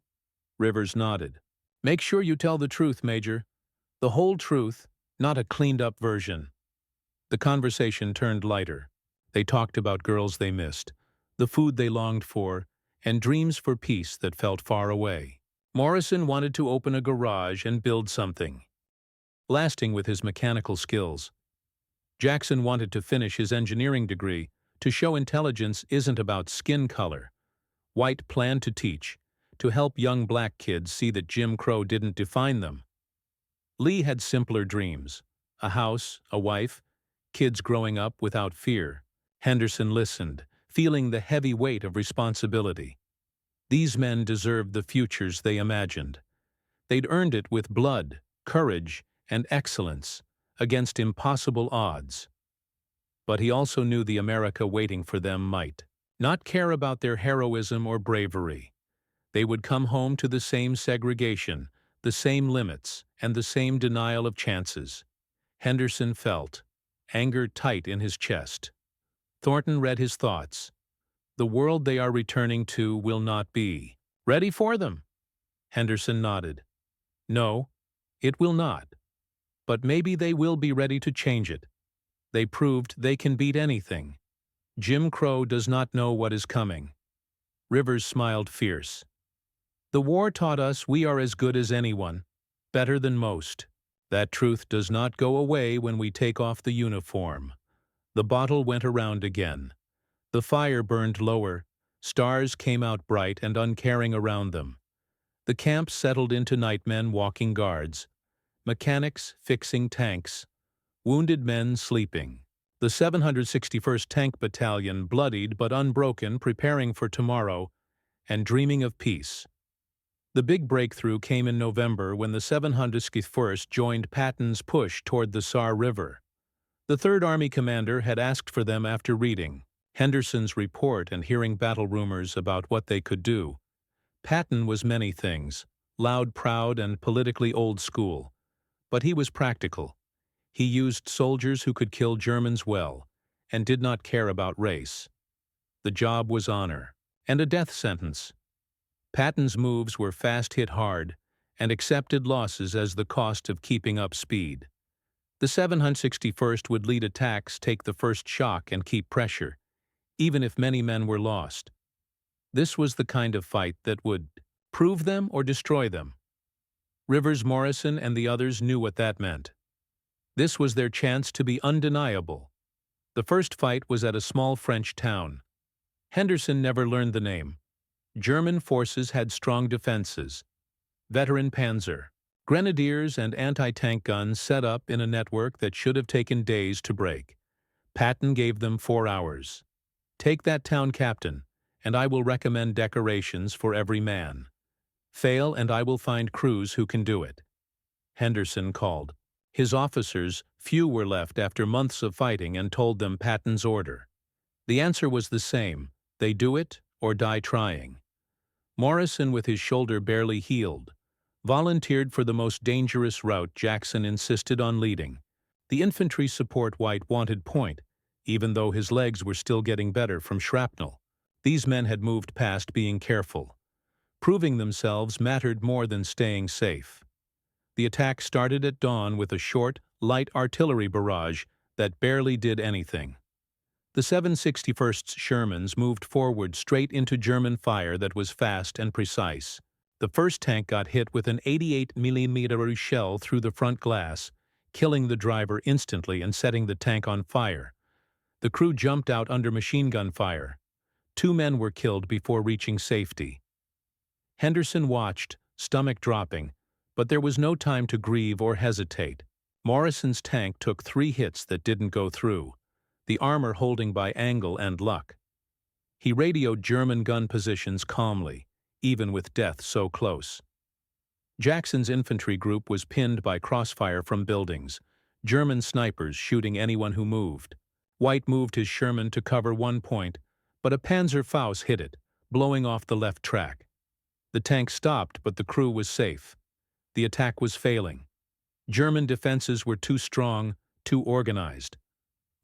Rivers nodded. Make sure you tell the truth, Major. The whole truth, not a cleaned-up version. The conversation turned lighter. They talked about girls they missed, the food they longed for, and dreams for peace that felt far away. Morrison wanted to open a garage and build something, lasting with his mechanical skills. Jackson wanted to finish his engineering degree to show intelligence isn't about skin color. White planned to teach, to help young black kids see that Jim Crow didn't define them. Lee had simpler dreams, a house, a wife, kids growing up without fear. Henderson listened, feeling the heavy weight of responsibility. These men deserved the futures they imagined. They'd earned it with blood, courage, and excellence against impossible odds. But he also knew the America waiting for them might not care about their heroism or bravery. They would come home to the same segregation, the same limits, and the same denial of chances. Henderson felt anger tight in his chest. Thornton read his thoughts. The world they are returning to will not be ready for them. Henderson nodded. No, it will not. But maybe they will be ready to change it. They proved they can beat anything. Jim Crow does not know what is coming. Rivers smiled fierce. The war taught us we are as good as anyone, better than most. That truth does not go away when we take off the uniform. The bottle went around again. The fire burned lower, stars came out bright and uncaring around them. The camp settled into nightmen walking guards, mechanics fixing tanks, wounded men sleeping. The 761st Tank Battalion bloodied but unbroken, preparing for tomorrow and dreaming of peace. The big breakthrough came in November when the 761st joined Patton's push toward the Saar River. The Third Army commander had asked for them after reading Henderson's report and hearing battle rumors about what they could do. Patton was many things, loud, proud, and politically old school. But he was practical. He used soldiers who could kill Germans well, and did not care about race. The job was honor, and a death sentence. Patton's moves were fast hit hard, and accepted losses as the cost of keeping up speed. The 761st would lead attacks, take the first shock, and keep pressure, even if many men were lost. This was the kind of fight that would prove them or destroy them. Rivers, Morrison, and the others knew what that meant. This was their chance to be undeniable. The first fight was at a small French town. Henderson never learned the name. German forces had strong defenses. Veteran panzer, grenadiers, and anti-tank guns set up in a network that should have taken days to break. Patton gave them 4 hours. Take that town, captain, and I will recommend decorations for every man. Fail, and I will find crews who can do it. Henderson called. His officers, few were left after months of fighting, and told them Patton's order. The answer was the same: they do it or die trying. Morrison, with his shoulder barely healed, volunteered for the most dangerous route Jackson insisted on leading. The infantry support White wanted point, even though his legs were still getting better from shrapnel. These men had moved past being careful. Proving themselves mattered more than staying safe. The attack started at dawn with a short, light artillery barrage that barely did anything. The 761st's Shermans moved forward straight into German fire that was fast and precise. The first tank got hit with an 88mm shell through the front glass, killing the driver instantly and setting the tank on fire. The crew jumped out under machine gun fire. 2 men were killed before reaching safety. Henderson watched, stomach dropping, but there was no time to grieve or hesitate. Morrison's tank took 3 hits that didn't go through, the armor holding by angle and luck. He radioed German gun positions calmly, even with death so close. Jackson's infantry group was pinned by crossfire from buildings, German snipers shooting anyone who moved. White moved his Sherman to cover one point, but a Panzerfaust hit it, blowing off the left track. The tank stopped, but the crew was safe. The attack was failing. German defenses were too strong, too organized.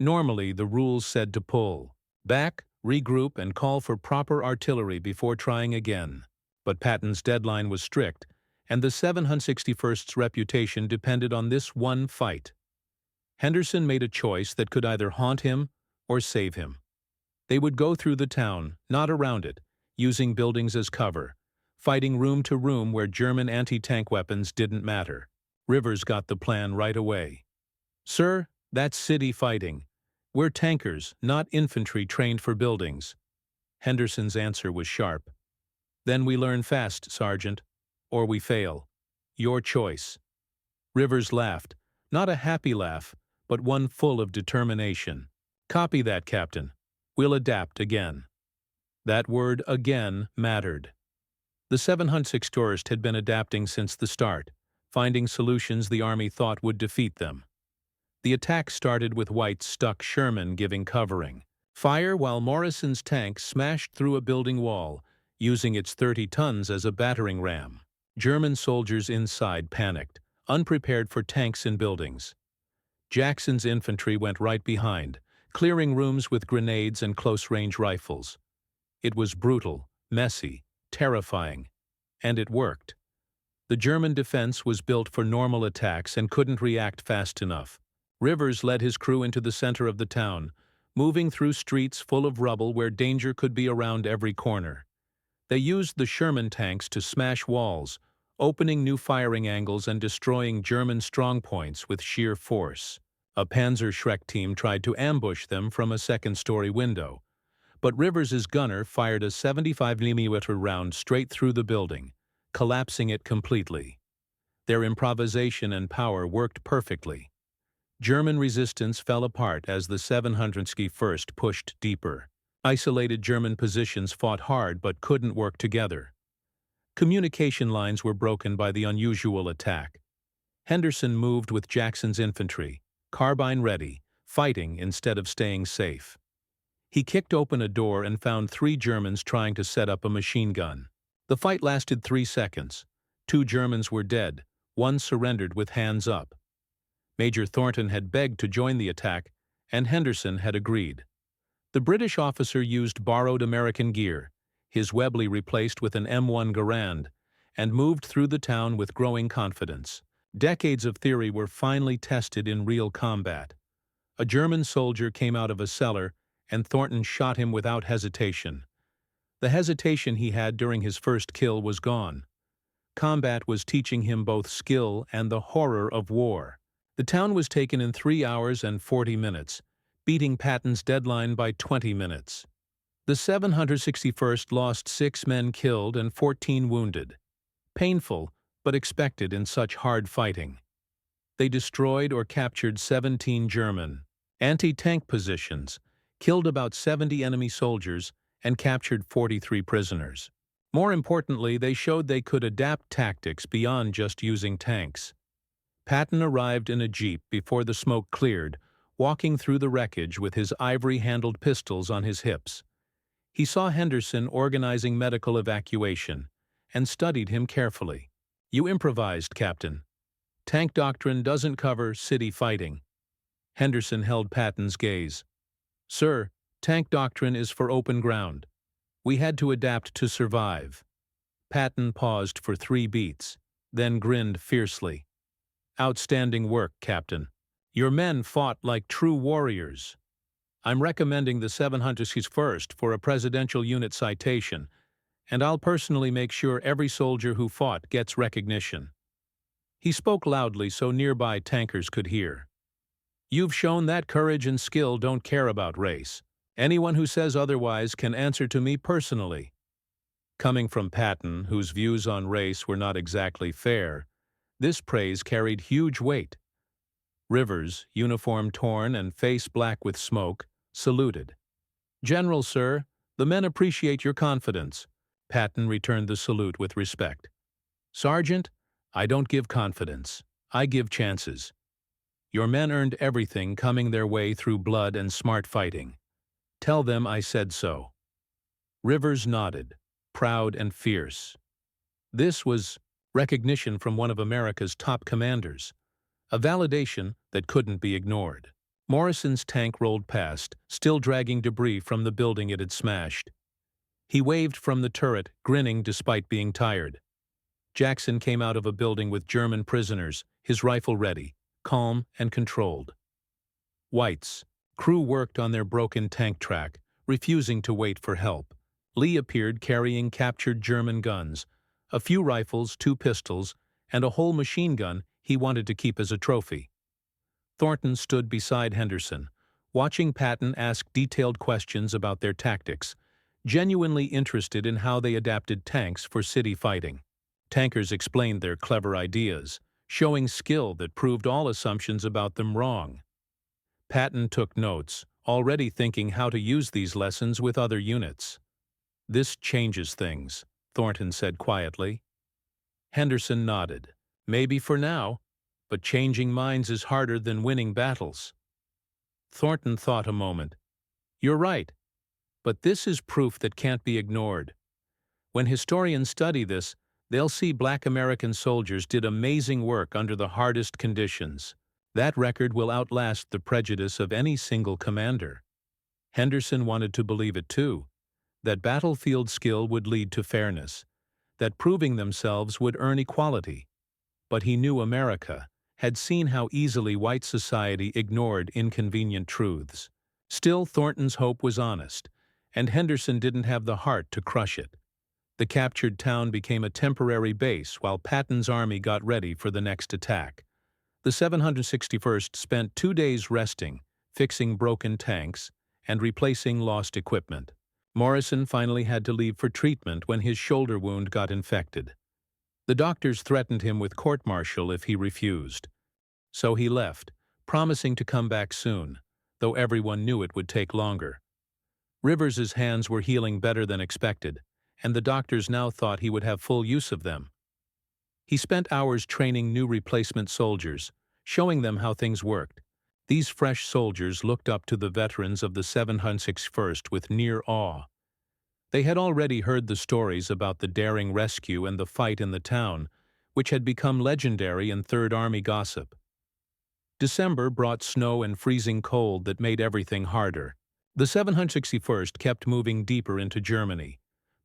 Normally, the rules said to pull back, regroup, and call for proper artillery before trying again. But Patton's deadline was strict, and the 761st's reputation depended on this one fight. Henderson made a choice that could either haunt him or save him. They would go through the town, not around it, using buildings as cover, fighting room to room where German anti-tank weapons didn't matter. Rivers got the plan right away. "Sir, that's city fighting. We're tankers, not infantry trained for buildings." Henderson's answer was sharp. "Then we learn fast, Sergeant, or we fail. Your choice." Rivers laughed, not a happy laugh, but one full of determination. "Copy that, Captain. We'll adapt again. That word again mattered. The 706th had been adapting since the start, finding solutions the army thought would defeat them. The attack started with White's stuck Sherman giving covering fire while Morrison's tank smashed through a building wall, using its 30 tons as a battering ram. German soldiers inside panicked, unprepared for tanks in buildings. Jackson's infantry went right behind, clearing rooms with grenades and close-range rifles. It was brutal, messy, terrifying, and it worked. The German defense was built for normal attacks and couldn't react fast enough. Rivers led his crew into the center of the town, moving through streets full of rubble where danger could be around every corner. They used the Sherman tanks to smash walls, opening new firing angles and destroying German strongpoints with sheer force. A Panzerschreck team tried to ambush them from a second-story window, but Rivers's gunner fired a 75mm round straight through the building, collapsing it completely. Their improvisation and power worked perfectly. German resistance fell apart as the 701st pushed deeper. Isolated German positions fought hard but couldn't work together. Communication lines were broken by the unusual attack. Henderson moved with Jackson's infantry, carbine ready, fighting instead of staying safe. He kicked open a door and found 3 Germans trying to set up a machine gun. The fight lasted 3 seconds. 2 Germans were dead, 1 surrendered with hands up. Major Thornton had begged to join the attack, and Henderson had agreed. The British officer used borrowed American gear, his Webley replaced with an M1 Garand, and moved through the town with growing confidence. Decades of theory were finally tested in real combat. A German soldier came out of a cellar, and Thornton shot him without hesitation. The hesitation he had during his first kill was gone. Combat was teaching him both skill and the horror of war. The town was taken in 3 hours and 40 minutes, beating Patton's deadline by 20 minutes. The 761st lost 6 men killed and 14 wounded. Painful, but expected in such hard fighting. They destroyed or captured 17 German anti-tank positions, killed about 70 enemy soldiers, and captured 43 prisoners. More importantly, they showed they could adapt tactics beyond just using tanks. Patton arrived in a jeep before the smoke cleared, walking through the wreckage with his ivory-handled pistols on his hips. He saw Henderson organizing medical evacuation and studied him carefully. "You improvised, Captain. Tank doctrine doesn't cover city fighting." Henderson held Patton's gaze. "Sir, tank doctrine is for open ground. We had to adapt to survive." Patton paused for 3 beats, then grinned fiercely. "Outstanding work, Captain. Your men fought like true warriors. I'm recommending the 701st for a Presidential Unit citation, and I'll personally make sure every soldier who fought gets recognition." He spoke loudly so nearby tankers could hear. "You've shown that courage and skill don't care about race. Anyone who says otherwise can answer to me personally." Coming from Patton, whose views on race were not exactly fair, this praise carried huge weight. Rivers, uniform torn and face black with smoke, saluted. "General, sir, the men appreciate your confidence." Patton returned the salute with respect. "Sergeant, I don't give confidence. I give chances. Your men earned everything coming their way through blood and smart fighting. Tell them I said so." Rivers nodded, proud and fierce. This was recognition from one of America's top commanders, a validation that couldn't be ignored. Morrison's tank rolled past, still dragging debris from the building it had smashed. He waved from the turret, grinning despite being tired. Jackson came out of a building with German prisoners, his rifle ready, calm and controlled. White's crew worked on their broken tank track, refusing to wait for help. Lee appeared carrying captured German guns, a few rifles, 2 pistols, and a whole machine gun he wanted to keep as a trophy. Thornton stood beside Henderson, watching Patton ask detailed questions about their tactics, genuinely interested in how they adapted tanks for city fighting. Tankers explained their clever ideas, showing skill that proved all assumptions about them wrong. Patton took notes, already thinking how to use these lessons with other units. "This changes things," Thornton said quietly. Henderson nodded. "Maybe for now, but changing minds is harder than winning battles." Thornton thought a moment. "You're right, but this is proof that can't be ignored. When historians study this, they'll see Black American soldiers did amazing work under the hardest conditions. That record will outlast the prejudice of any single commander." Henderson wanted to believe it too, that battlefield skill would lead to fairness, that proving themselves would earn equality. But he knew America, had seen how easily white society ignored inconvenient truths. Still, Thornton's hope was honest, and Henderson didn't have the heart to crush it. The captured town became a temporary base while Patton's army got ready for the next attack. The 761st spent 2 days resting, fixing broken tanks, and replacing lost equipment. Morrison finally had to leave for treatment when his shoulder wound got infected. The doctors threatened him with court-martial if he refused. So he left, promising to come back soon, though everyone knew it would take longer. Rivers's hands were healing better than expected, and the doctors now thought he would have full use of them. He spent hours training new replacement soldiers, showing them how things worked. These fresh soldiers looked up to the veterans of the 761st with near awe. They had already heard the stories about the daring rescue and the fight in the town, which had become legendary in Third Army gossip. December brought snow and freezing cold that made everything harder. The 761st kept moving deeper into Germany,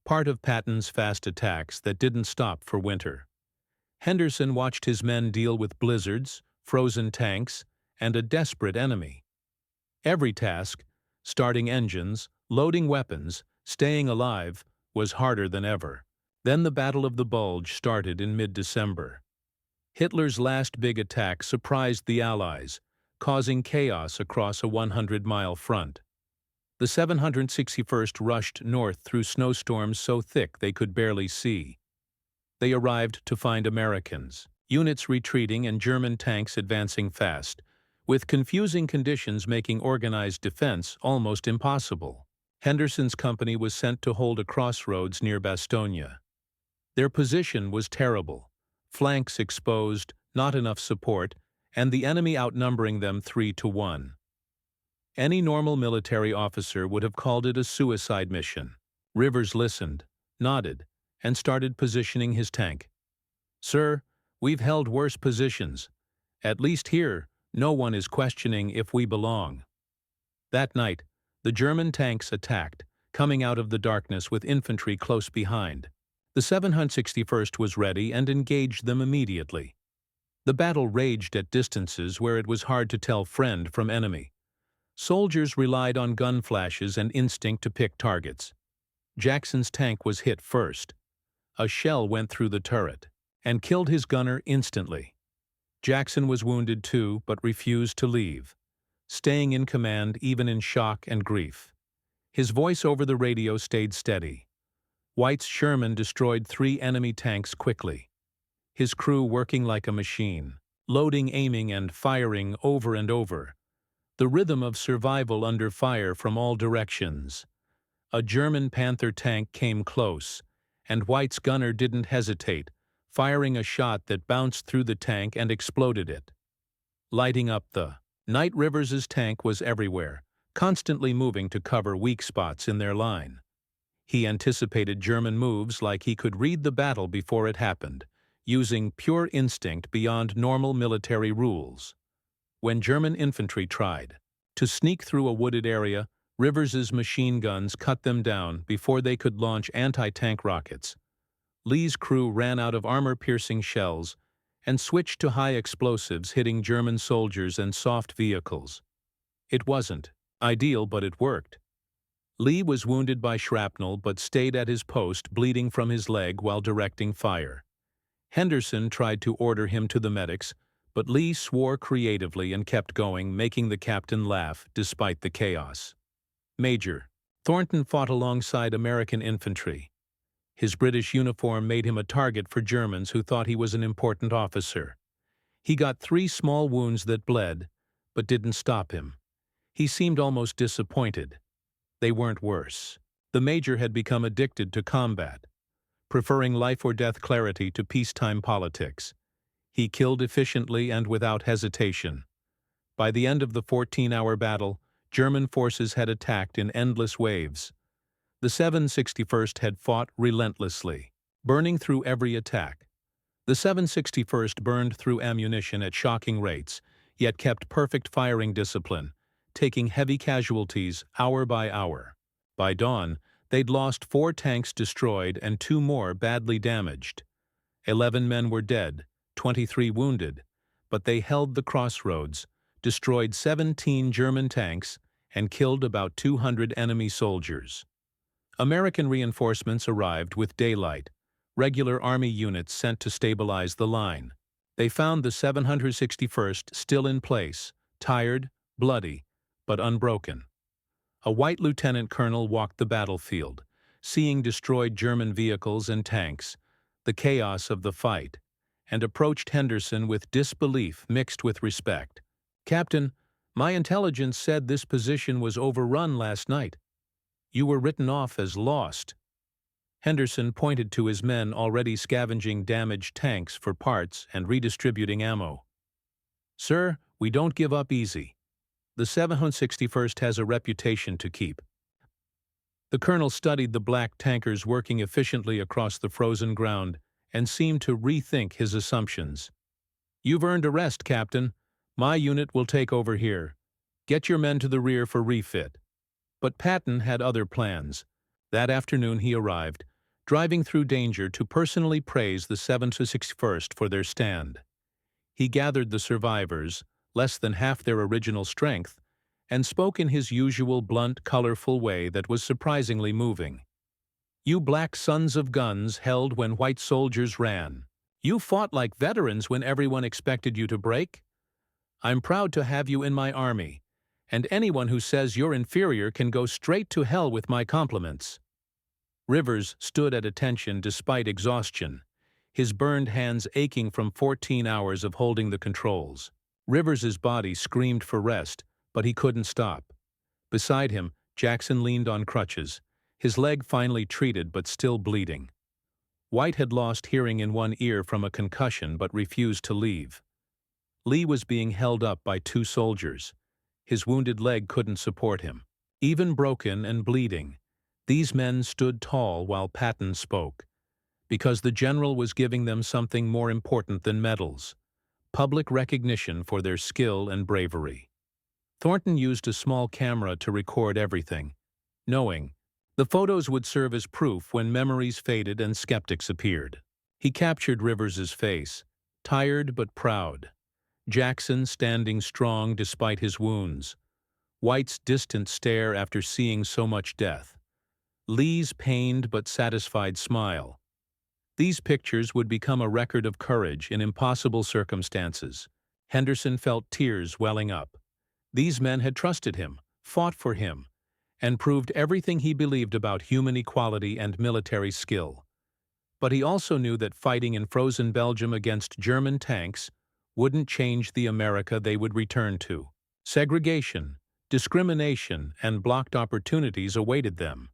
part of Patton's fast attacks that didn't stop for winter. Henderson watched his men deal with blizzards, frozen tanks, and a desperate enemy. Every task, starting engines, loading weapons, staying alive, was harder than ever. Then the Battle of the Bulge started in mid-December. Hitler's last big attack surprised the Allies, causing chaos across a 100-mile front. The 761st rushed north through snowstorms so thick they could barely see. They arrived to find Americans, units retreating and German tanks advancing fast, with confusing conditions making organized defense almost impossible. Henderson's company was sent to hold a crossroads near Bastogne. Their position was terrible. Flanks exposed, not enough support, and the enemy outnumbering them 3-1. Any normal military officer would have called it a suicide mission. Rivers listened, nodded, and started positioning his tank. "Sir, we've held worse positions. At least here, no one is questioning if we belong." That night, the German tanks attacked, coming out of the darkness with infantry close behind. The 761st was ready and engaged them immediately. The battle raged at distances where it was hard to tell friend from enemy. Soldiers relied on gun flashes and instinct to pick targets. Jackson's tank was hit first. A shell went through the turret and killed his gunner instantly. Jackson was wounded too, but refused to leave, staying in command even in shock and grief. His voice over the radio stayed steady. White's Sherman destroyed 3 enemy tanks quickly, his crew working like a machine, loading, aiming, and firing over and over. The rhythm of survival under fire from all directions. A German Panther tank came close, and White's gunner didn't hesitate, firing a shot that bounced through the tank and exploded it, lighting up the night. Rivers's tank was everywhere, constantly moving to cover weak spots in their line. He anticipated German moves like he could read the battle before it happened, using pure instinct beyond normal military rules. When German infantry tried to sneak through a wooded area, Rivers's machine guns cut them down before they could launch anti-tank rockets. Lee's crew ran out of armor-piercing shells and switched to high explosives hitting German soldiers and soft vehicles. It wasn't ideal, but it worked. Lee was wounded by shrapnel but stayed at his post, bleeding from his leg while directing fire. Henderson tried to order him to the medics, but Lee swore creatively and kept going, making the captain laugh despite the chaos. Major Thornton fought alongside American infantry. His British uniform made him a target for Germans who thought he was an important officer. He got 3 small wounds that bled, but didn't stop him. He seemed almost disappointed. They weren't worse. The major had become addicted to combat, preferring life-or-death clarity to peacetime politics. He killed efficiently and without hesitation. By the end of the 14-hour battle, German forces had attacked in endless waves. The 761st had fought relentlessly, burning through every attack. The 761st burned through ammunition at shocking rates, yet kept perfect firing discipline, taking heavy casualties hour by hour. By dawn, they'd lost 4 tanks destroyed and 2 more badly damaged. 11 men were dead, 23 wounded, but they held the crossroads, destroyed 17 German tanks, and killed about 200 enemy soldiers. American reinforcements arrived with daylight, regular Army units sent to stabilize the line. They found the 761st still in place, tired, bloody, but unbroken. A white lieutenant colonel walked the battlefield, seeing destroyed German vehicles and tanks, the chaos of the fight, and approached Henderson with disbelief mixed with respect. "Captain, my intelligence said this position was overrun last night. You were written off as lost." Henderson pointed to his men already scavenging damaged tanks for parts and redistributing ammo. "Sir, we don't give up easy. The 761st has a reputation to keep." The colonel studied the black tankers working efficiently across the frozen ground and seemed to rethink his assumptions. "You've earned a rest, Captain. My unit will take over here. Get your men to the rear for refit." But Patton had other plans. That afternoon he arrived, driving through danger to personally praise the 761st for their stand. He gathered the survivors, less than half their original strength, and spoke in his usual blunt, colorful way that was surprisingly moving. "You black sons of guns held when white soldiers ran. You fought like veterans when everyone expected you to break. I'm proud to have you in my army, and anyone who says you're inferior can go straight to hell with my compliments." Rivers stood at attention despite exhaustion, his burned hands aching from 14 hours of holding the controls. Rivers's body screamed for rest, but he couldn't stop. Beside him, Jackson leaned on crutches, his leg finally treated but still bleeding. White had lost hearing in one ear from a concussion but refused to leave. Lee was being held up by 2 soldiers. His wounded leg couldn't support him. Even broken and bleeding, these men stood tall while Patton spoke, because the general was giving them something more important than medals: public recognition for their skill and bravery. Thornton used a small camera to record everything, knowing the photos would serve as proof when memories faded and skeptics appeared. He captured Rivers's face, tired but proud. Jackson standing strong despite his wounds. White's distant stare after seeing so much death. Lee's pained but satisfied smile. These pictures would become a record of courage in impossible circumstances. Henderson felt tears welling up. These men had trusted him, fought for him, and proved everything he believed about human equality and military skill. But he also knew that fighting in frozen Belgium against German tanks wouldn't change the America they would return to. Segregation, discrimination, and blocked opportunities awaited them.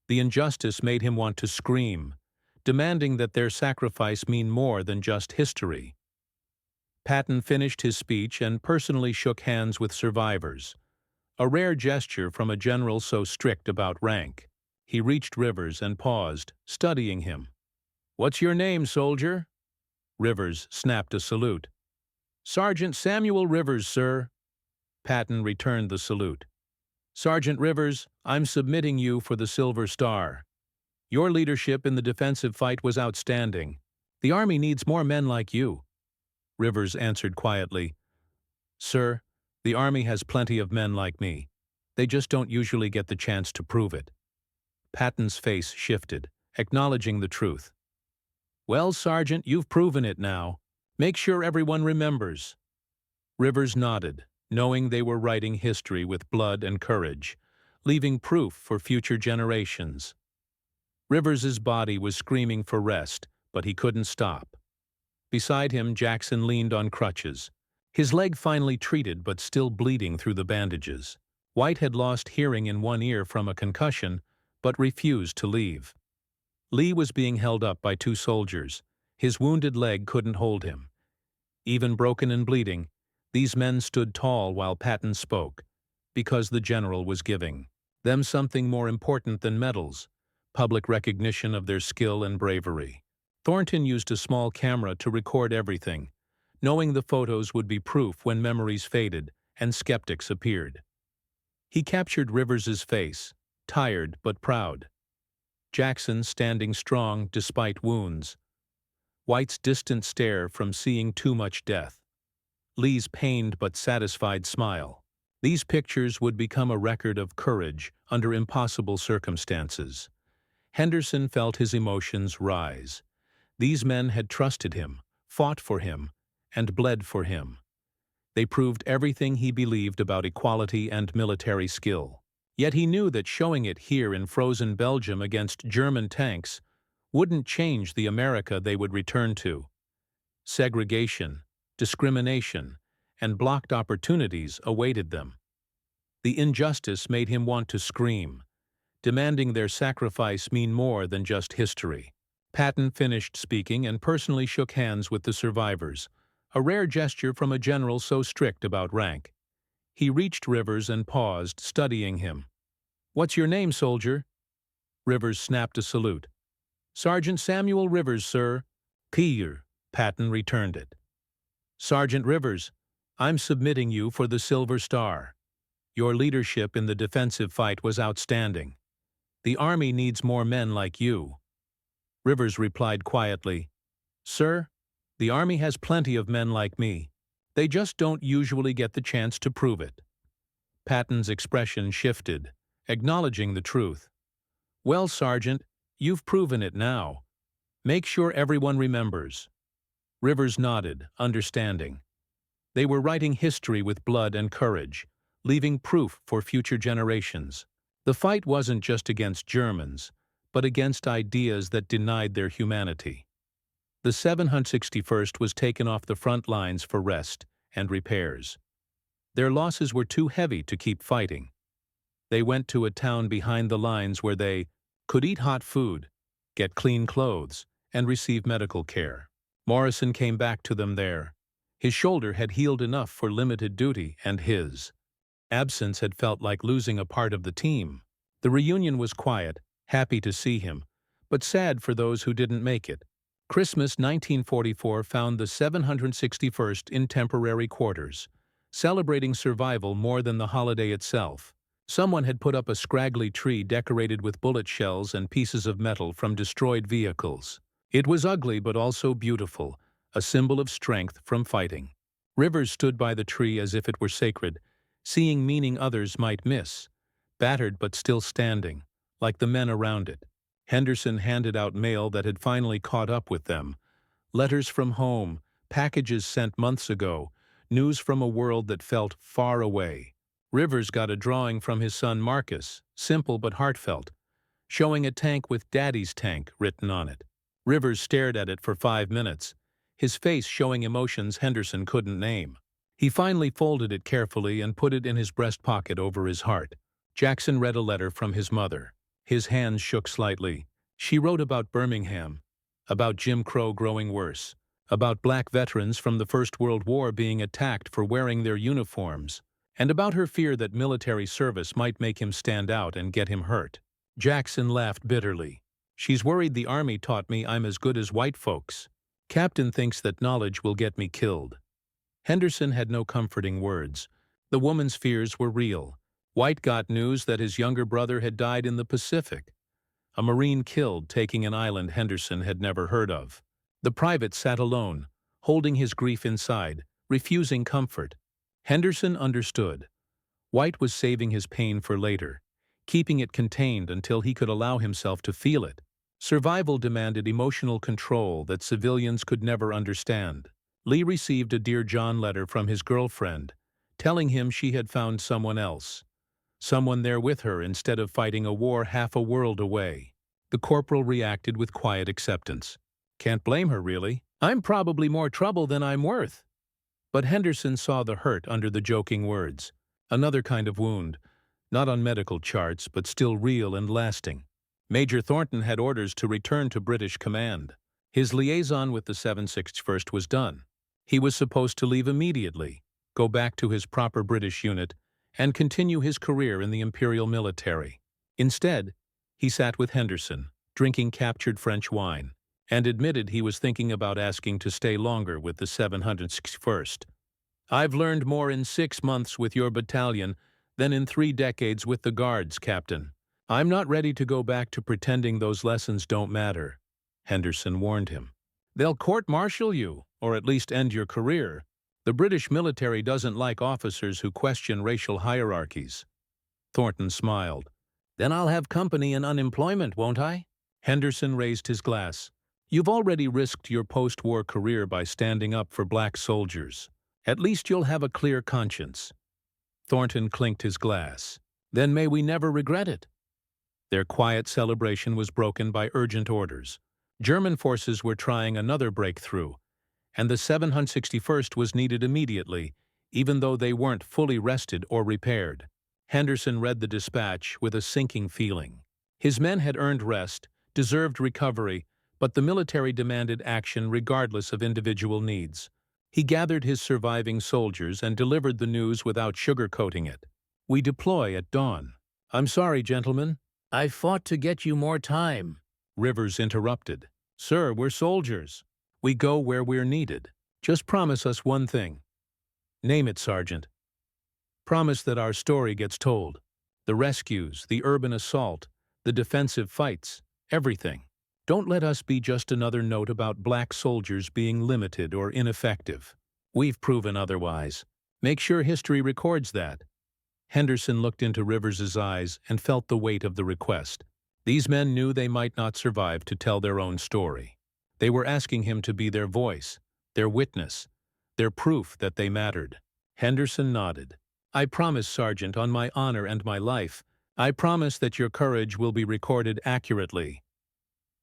The injustice made him want to scream, demanding that their sacrifice mean more than just history. Patton finished his speech and personally shook hands with survivors, a rare gesture from a general so strict about rank. He reached Rivers and paused, studying him. "What's your name, soldier?" Rivers snapped a salute. "Sergeant Samuel Rivers, sir." Patton returned the salute. "Sergeant Rivers, I'm submitting you for the Silver Star. Your leadership in the defensive fight was outstanding. The Army needs more men like you." Rivers answered quietly, "Sir, the Army has plenty of men like me. They just don't usually get the chance to prove it." Patton's face shifted, acknowledging the truth. "Well, Sergeant, you've proven it now. Make sure everyone remembers." Rivers nodded, knowing they were writing history with blood and courage, leaving proof for future generations. Rivers's body was screaming for rest, but he couldn't stop. Beside him, Jackson leaned on crutches, his leg finally treated but still bleeding through the bandages. White had lost hearing in one ear from a concussion, but refused to leave. Lee was being held up by two soldiers. His wounded leg couldn't hold him. Even broken and bleeding, these men stood tall while Patton spoke, because the general was giving them something more important than medals, public recognition of their skill and bravery. Thornton used a small camera to record everything, knowing the photos would be proof when memories faded and skeptics appeared. He captured Rivers's face, tired but proud. Jackson standing strong despite wounds. White's distant stare from seeing too much death. Lee's pained but satisfied smile. These pictures would become a record of courage under impossible circumstances. Henderson felt his emotions rise. These men had trusted him, fought for him, and bled for him. They proved everything he believed about equality and military skill. Yet he knew that showing it here in frozen Belgium against German tanks wouldn't change the America they would return to. Segregation, discrimination, and blocked opportunities awaited them. The injustice made him want to scream, demanding their sacrifice mean more than just history. Patton finished speaking and personally shook hands with the survivors, a rare gesture from a general so strict about rank. He reached Rivers and paused, studying him. "What's your name, soldier?" Rivers snapped a salute. "Sergeant Samuel Rivers, sir." "Peer," Patton returned it. "Sergeant Rivers, I'm submitting you for the Silver Star. Your leadership in the defensive fight was outstanding. The Army needs more men like you." Rivers replied quietly, "Sir, the Army has plenty of men like me. They just don't usually get the chance to prove it." Patton's expression shifted, acknowledging the truth. "Well, Sergeant, you've proven it now. Make sure everyone remembers." Rivers nodded, understanding. They were writing history with blood and courage, leaving proof for future generations. The fight wasn't just against Germans, but against ideas that denied their humanity. The 761st was taken off the front lines for rest and repairs. Their losses were too heavy to keep fighting. They went to a town behind the lines where they could eat hot food, get clean clothes, and receive medical care. Morrison came back to them there. His shoulder had healed enough for limited duty, and his absence had felt like losing a part of the team. The reunion was quiet, happy to see him, but sad for those who didn't make it. Christmas 1944 found the 761st in temporary quarters, celebrating survival more than the holiday itself. Someone had put up a scraggly tree decorated with bullet shells and pieces of metal from destroyed vehicles. It was ugly but also beautiful, a symbol of strength from fighting. Rivers stood by the tree as if it were sacred, seeing meaning others might miss, battered but still standing, like the men around it. Henderson handed out mail that had finally caught up with them. Letters from home, packages sent months ago, news from a world that felt far away. Rivers got a drawing from his son Marcus, simple but heartfelt, showing a tank with Daddy's tank written on it. Rivers stared at it for 5 minutes, his face showing emotions Henderson couldn't name. He finally folded it carefully and put it in his breast pocket over his heart. Jackson read a letter from his mother. His hands shook slightly. She wrote about Birmingham, about Jim Crow growing worse, about black veterans from the First World War being attacked for wearing their uniforms, and about her fear that military service might make him stand out and get him hurt. Jackson laughed bitterly. "She's worried the Army taught me I'm as good as white folks. Captain thinks that knowledge will get me killed." Henderson had no comforting words. The woman's fears were real. White got news that his younger brother had died in the Pacific. A Marine killed taking an island Henderson had never heard of. The private sat alone, holding his grief inside, refusing comfort. Henderson understood. White was saving his pain for later, keeping it contained until he could allow himself to feel it. Survival demanded emotional control that civilians could never understand. Lee received a Dear John letter from his girlfriend, telling him she had found someone else. Someone there with her instead of fighting a war half a world away. The corporal reacted with quiet acceptance. "Can't blame her, really. I'm probably more trouble than I'm worth." But Henderson saw the hurt under the joking words. Another kind of wound, not on medical charts, but still real and lasting. Major Thornton had orders to return to British command. His liaison with the 761st was done. He was supposed to leave immediately, go back to his proper British unit, and continue his career in the Imperial military. Instead, he sat with Henderson, drinking captured French wine, and admitted he was thinking about asking to stay longer with the 761st. "I've learned more in 6 months with your battalion than in 3 decades with the Guards, Captain. I'm not ready to go back to pretending those lessons don't matter," Henderson warned him. "They'll court-martial you, or at least end your career. The British military doesn't like officers who question racial hierarchies." Thornton smiled. "Then I'll have company and unemployment, won't I?" Henderson raised his glass. "You've already risked your post-war career by standing up for black soldiers. At least you'll have a clear conscience." Thornton clinked his glass. "Then may we never regret it." Their quiet celebration was broken by urgent orders. German forces were trying another breakthrough, and the 761st was needed immediately, even though they weren't fully rested or repaired. Henderson read the dispatch with a sinking feeling. His men had earned rest, deserved recovery, but the military demanded action regardless of individual needs. He gathered his surviving soldiers and delivered the news without sugarcoating it. "We deploy at dawn." "I'm sorry, gentlemen. I fought to get you more time," Rivers interrupted. "Sir, we're soldiers. We go where we're needed. Just promise us one thing." "Name it, Sergeant." "Promise that our story gets told. The rescues, the urban assault, the defensive fights, everything. Don't let us be just another note about black soldiers being limited or ineffective. We've proven otherwise. Make sure history records that." Henderson looked into Rivers's eyes and felt the weight of the request. These men knew they might not survive to tell their own story. They were asking him to be their voice, their witness, their proof that they mattered. Henderson nodded. "I promise, Sergeant, on my honor and my life, I promise that your courage will be recorded accurately."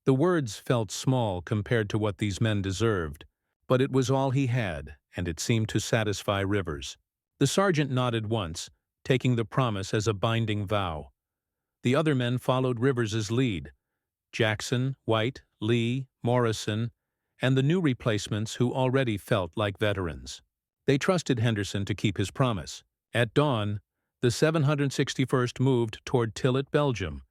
The words felt small compared to what these men deserved, but it was all he had, and it seemed to satisfy Rivers. The sergeant nodded once, taking the promise as a binding vow. The other men followed Rivers's lead: Jackson, White, Lee, Morrison, and the new replacements who already felt like veterans. They trusted Henderson to keep his promise. At dawn, the 761st moved toward Tillet, Belgium,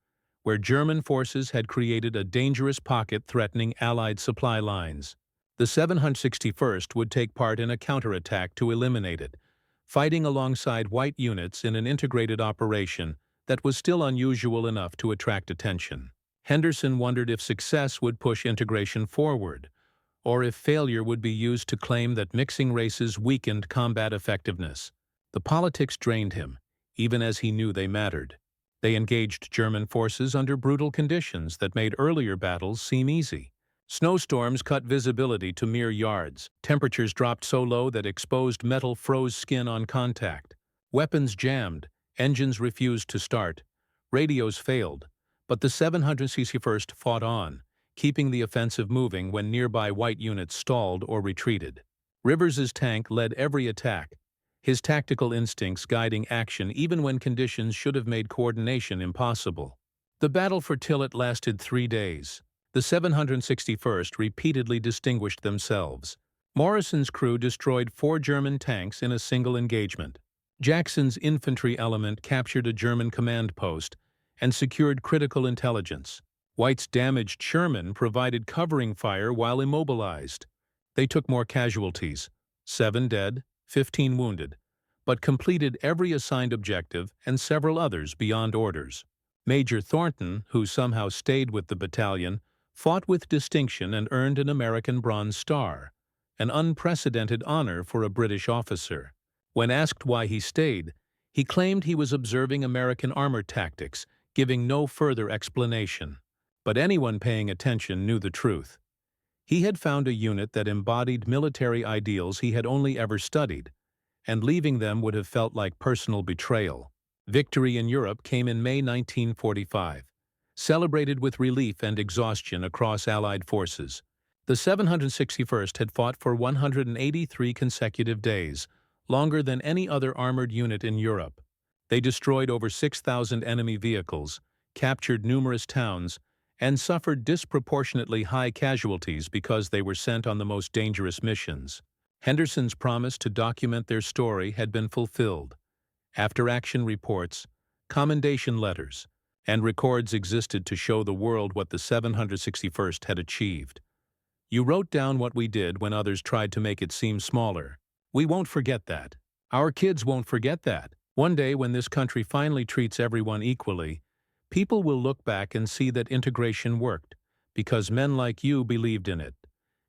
where German forces had created a dangerous pocket threatening Allied supply lines. The 761st would take part in a counterattack to eliminate it, fighting alongside white units in an integrated operation that was still unusual enough to attract attention. Henderson wondered if success would push integration forward, or if failure would be used to claim that mixing races weakened combat effectiveness. The politics drained him, even as he knew they mattered. They engaged German forces under brutal conditions that made earlier battles seem easy. Snowstorms cut visibility to mere yards. Temperatures dropped so low that exposed metal froze skin on contact. Weapons jammed. Engines refused to start. Radios failed. But the 761st fought on, keeping the offensive moving when nearby white units stalled or retreated. Rivers's tank led every attack, his tactical instincts guiding action even when conditions should have made coordination impossible. The battle for Tillet lasted 3 days. The 761st repeatedly distinguished themselves. Morrison's crew destroyed 4 German tanks in a single engagement. Jackson's infantry element captured a German command post and secured critical intelligence. White's damaged Sherman provided covering fire while immobilized. They took more casualties, 7 dead, 15 wounded, but completed every assigned objective and several others beyond orders. Major Thornton, who somehow stayed with the battalion, fought with distinction and earned an American Bronze Star, an unprecedented honor for a British officer. When asked why he stayed, he claimed he was observing American armor tactics, giving no further explanation. But anyone paying attention knew the truth. He had found a unit that embodied military ideals he had only ever studied, and leaving them would have felt like personal betrayal. Victory in Europe came in May 1945, celebrated with relief and exhaustion across Allied forces. The 761st had fought for 183 consecutive days, longer than any other armored unit in Europe. They destroyed over 6,000 enemy vehicles, captured numerous towns, and suffered disproportionately high casualties because they were sent on the most dangerous missions. Henderson's promise to document their story had been fulfilled. After-action reports, commendation letters, and records existed to show the world what the 761st had achieved. You wrote down what we did when others tried to make it seem smaller. We won't forget that. Our kids won't forget that. One day, when this country finally treats everyone equally, people will look back and see that integration worked, because men like you believed in it,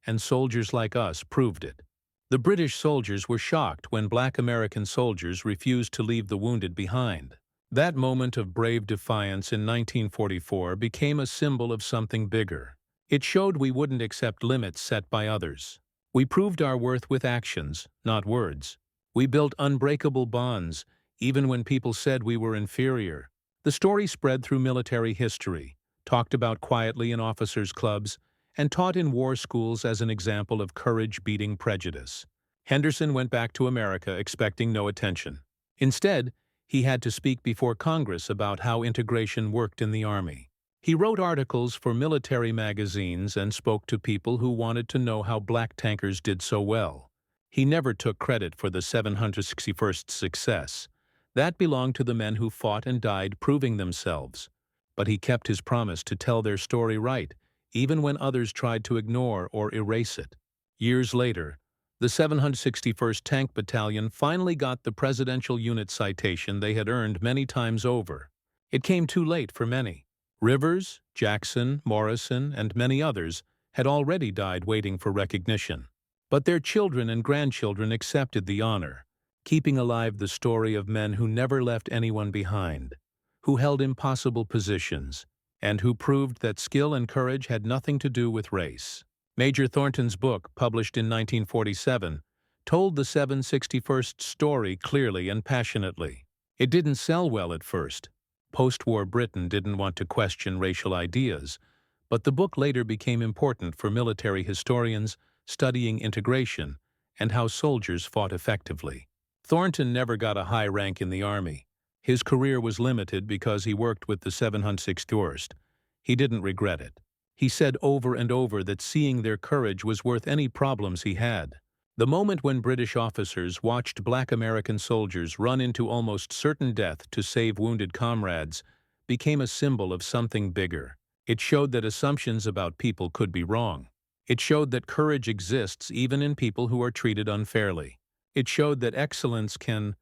and soldiers like us proved it. The British soldiers were shocked when Black American soldiers refused to leave the wounded behind. That moment of brave defiance in 1944 became a symbol of something bigger. It showed we wouldn't accept limits set by others. We proved our worth with actions, not words. We built unbreakable bonds, even when people said we were inferior. The story spread through military history, talked about quietly in officers' clubs, and taught in war schools as an example of courage beating prejudice. Henderson went back to America expecting no attention. Instead, he had to speak before Congress about how integration worked in the Army. He wrote articles for military magazines and spoke to people who wanted to know how black tankers did so well. He never took credit for the 761st's success. That belonged to the men who fought and died proving themselves. But he kept his promise to tell their story right, even when others tried to ignore or erase it. Years later, the 761st Tank Battalion finally got the Presidential Unit citation they had earned many times over. It came too late for many. Rivers, Jackson, Morrison, and many others had already died waiting for recognition. But their children and grandchildren accepted the honor, keeping alive the story of men who never left anyone behind, who held impossible positions, and who proved that skill and courage had nothing to do with race. Major Thornton's book, published in 1947, told the 761st story clearly and passionately. It didn't sell well at first. Post-war Britain didn't want to question racial ideas, but the book later became important for military historians studying integration and how soldiers fought effectively. Thornton never got a high rank in the Army. His career was limited because he worked with the 761st. He didn't regret it. He said over and over that seeing their courage was worth any problems he had. The moment when British officers watched Black American soldiers run into almost certain death to save wounded comrades became a symbol of something bigger. It showed that assumptions about people could be wrong. It showed that courage exists even in people who are treated unfairly. It showed that excellence can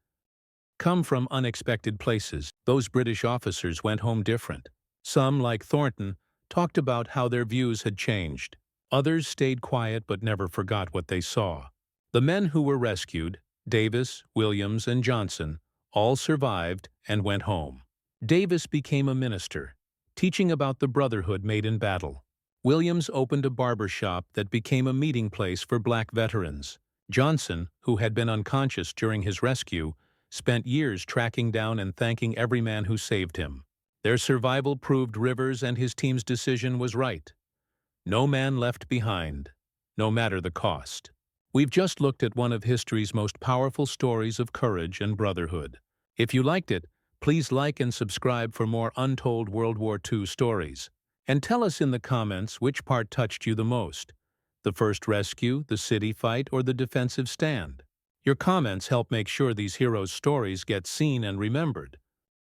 come from unexpected places. Those British officers went home different. Some, like Thornton, talked about how their views had changed. Others stayed quiet but never forgot what they saw. The men who were rescued, Davis, Williams, and Johnson, all survived and went home. Davis became a minister, teaching about the brotherhood made in battle. Williams opened a barber shop that became a meeting place for black veterans. Johnson, who had been unconscious during his rescue, spent years tracking down and thanking every man who saved him. Their survival proved Rivers and his team's decision was right. No man left behind, no matter the cost. We've just looked at one of history's most powerful stories of courage and brotherhood. If you liked it, please like and subscribe for more untold World War II stories. And tell us in the comments which part touched you the most: the first rescue, the city fight, or the defensive stand. Your comments help make sure these heroes' stories get seen and remembered.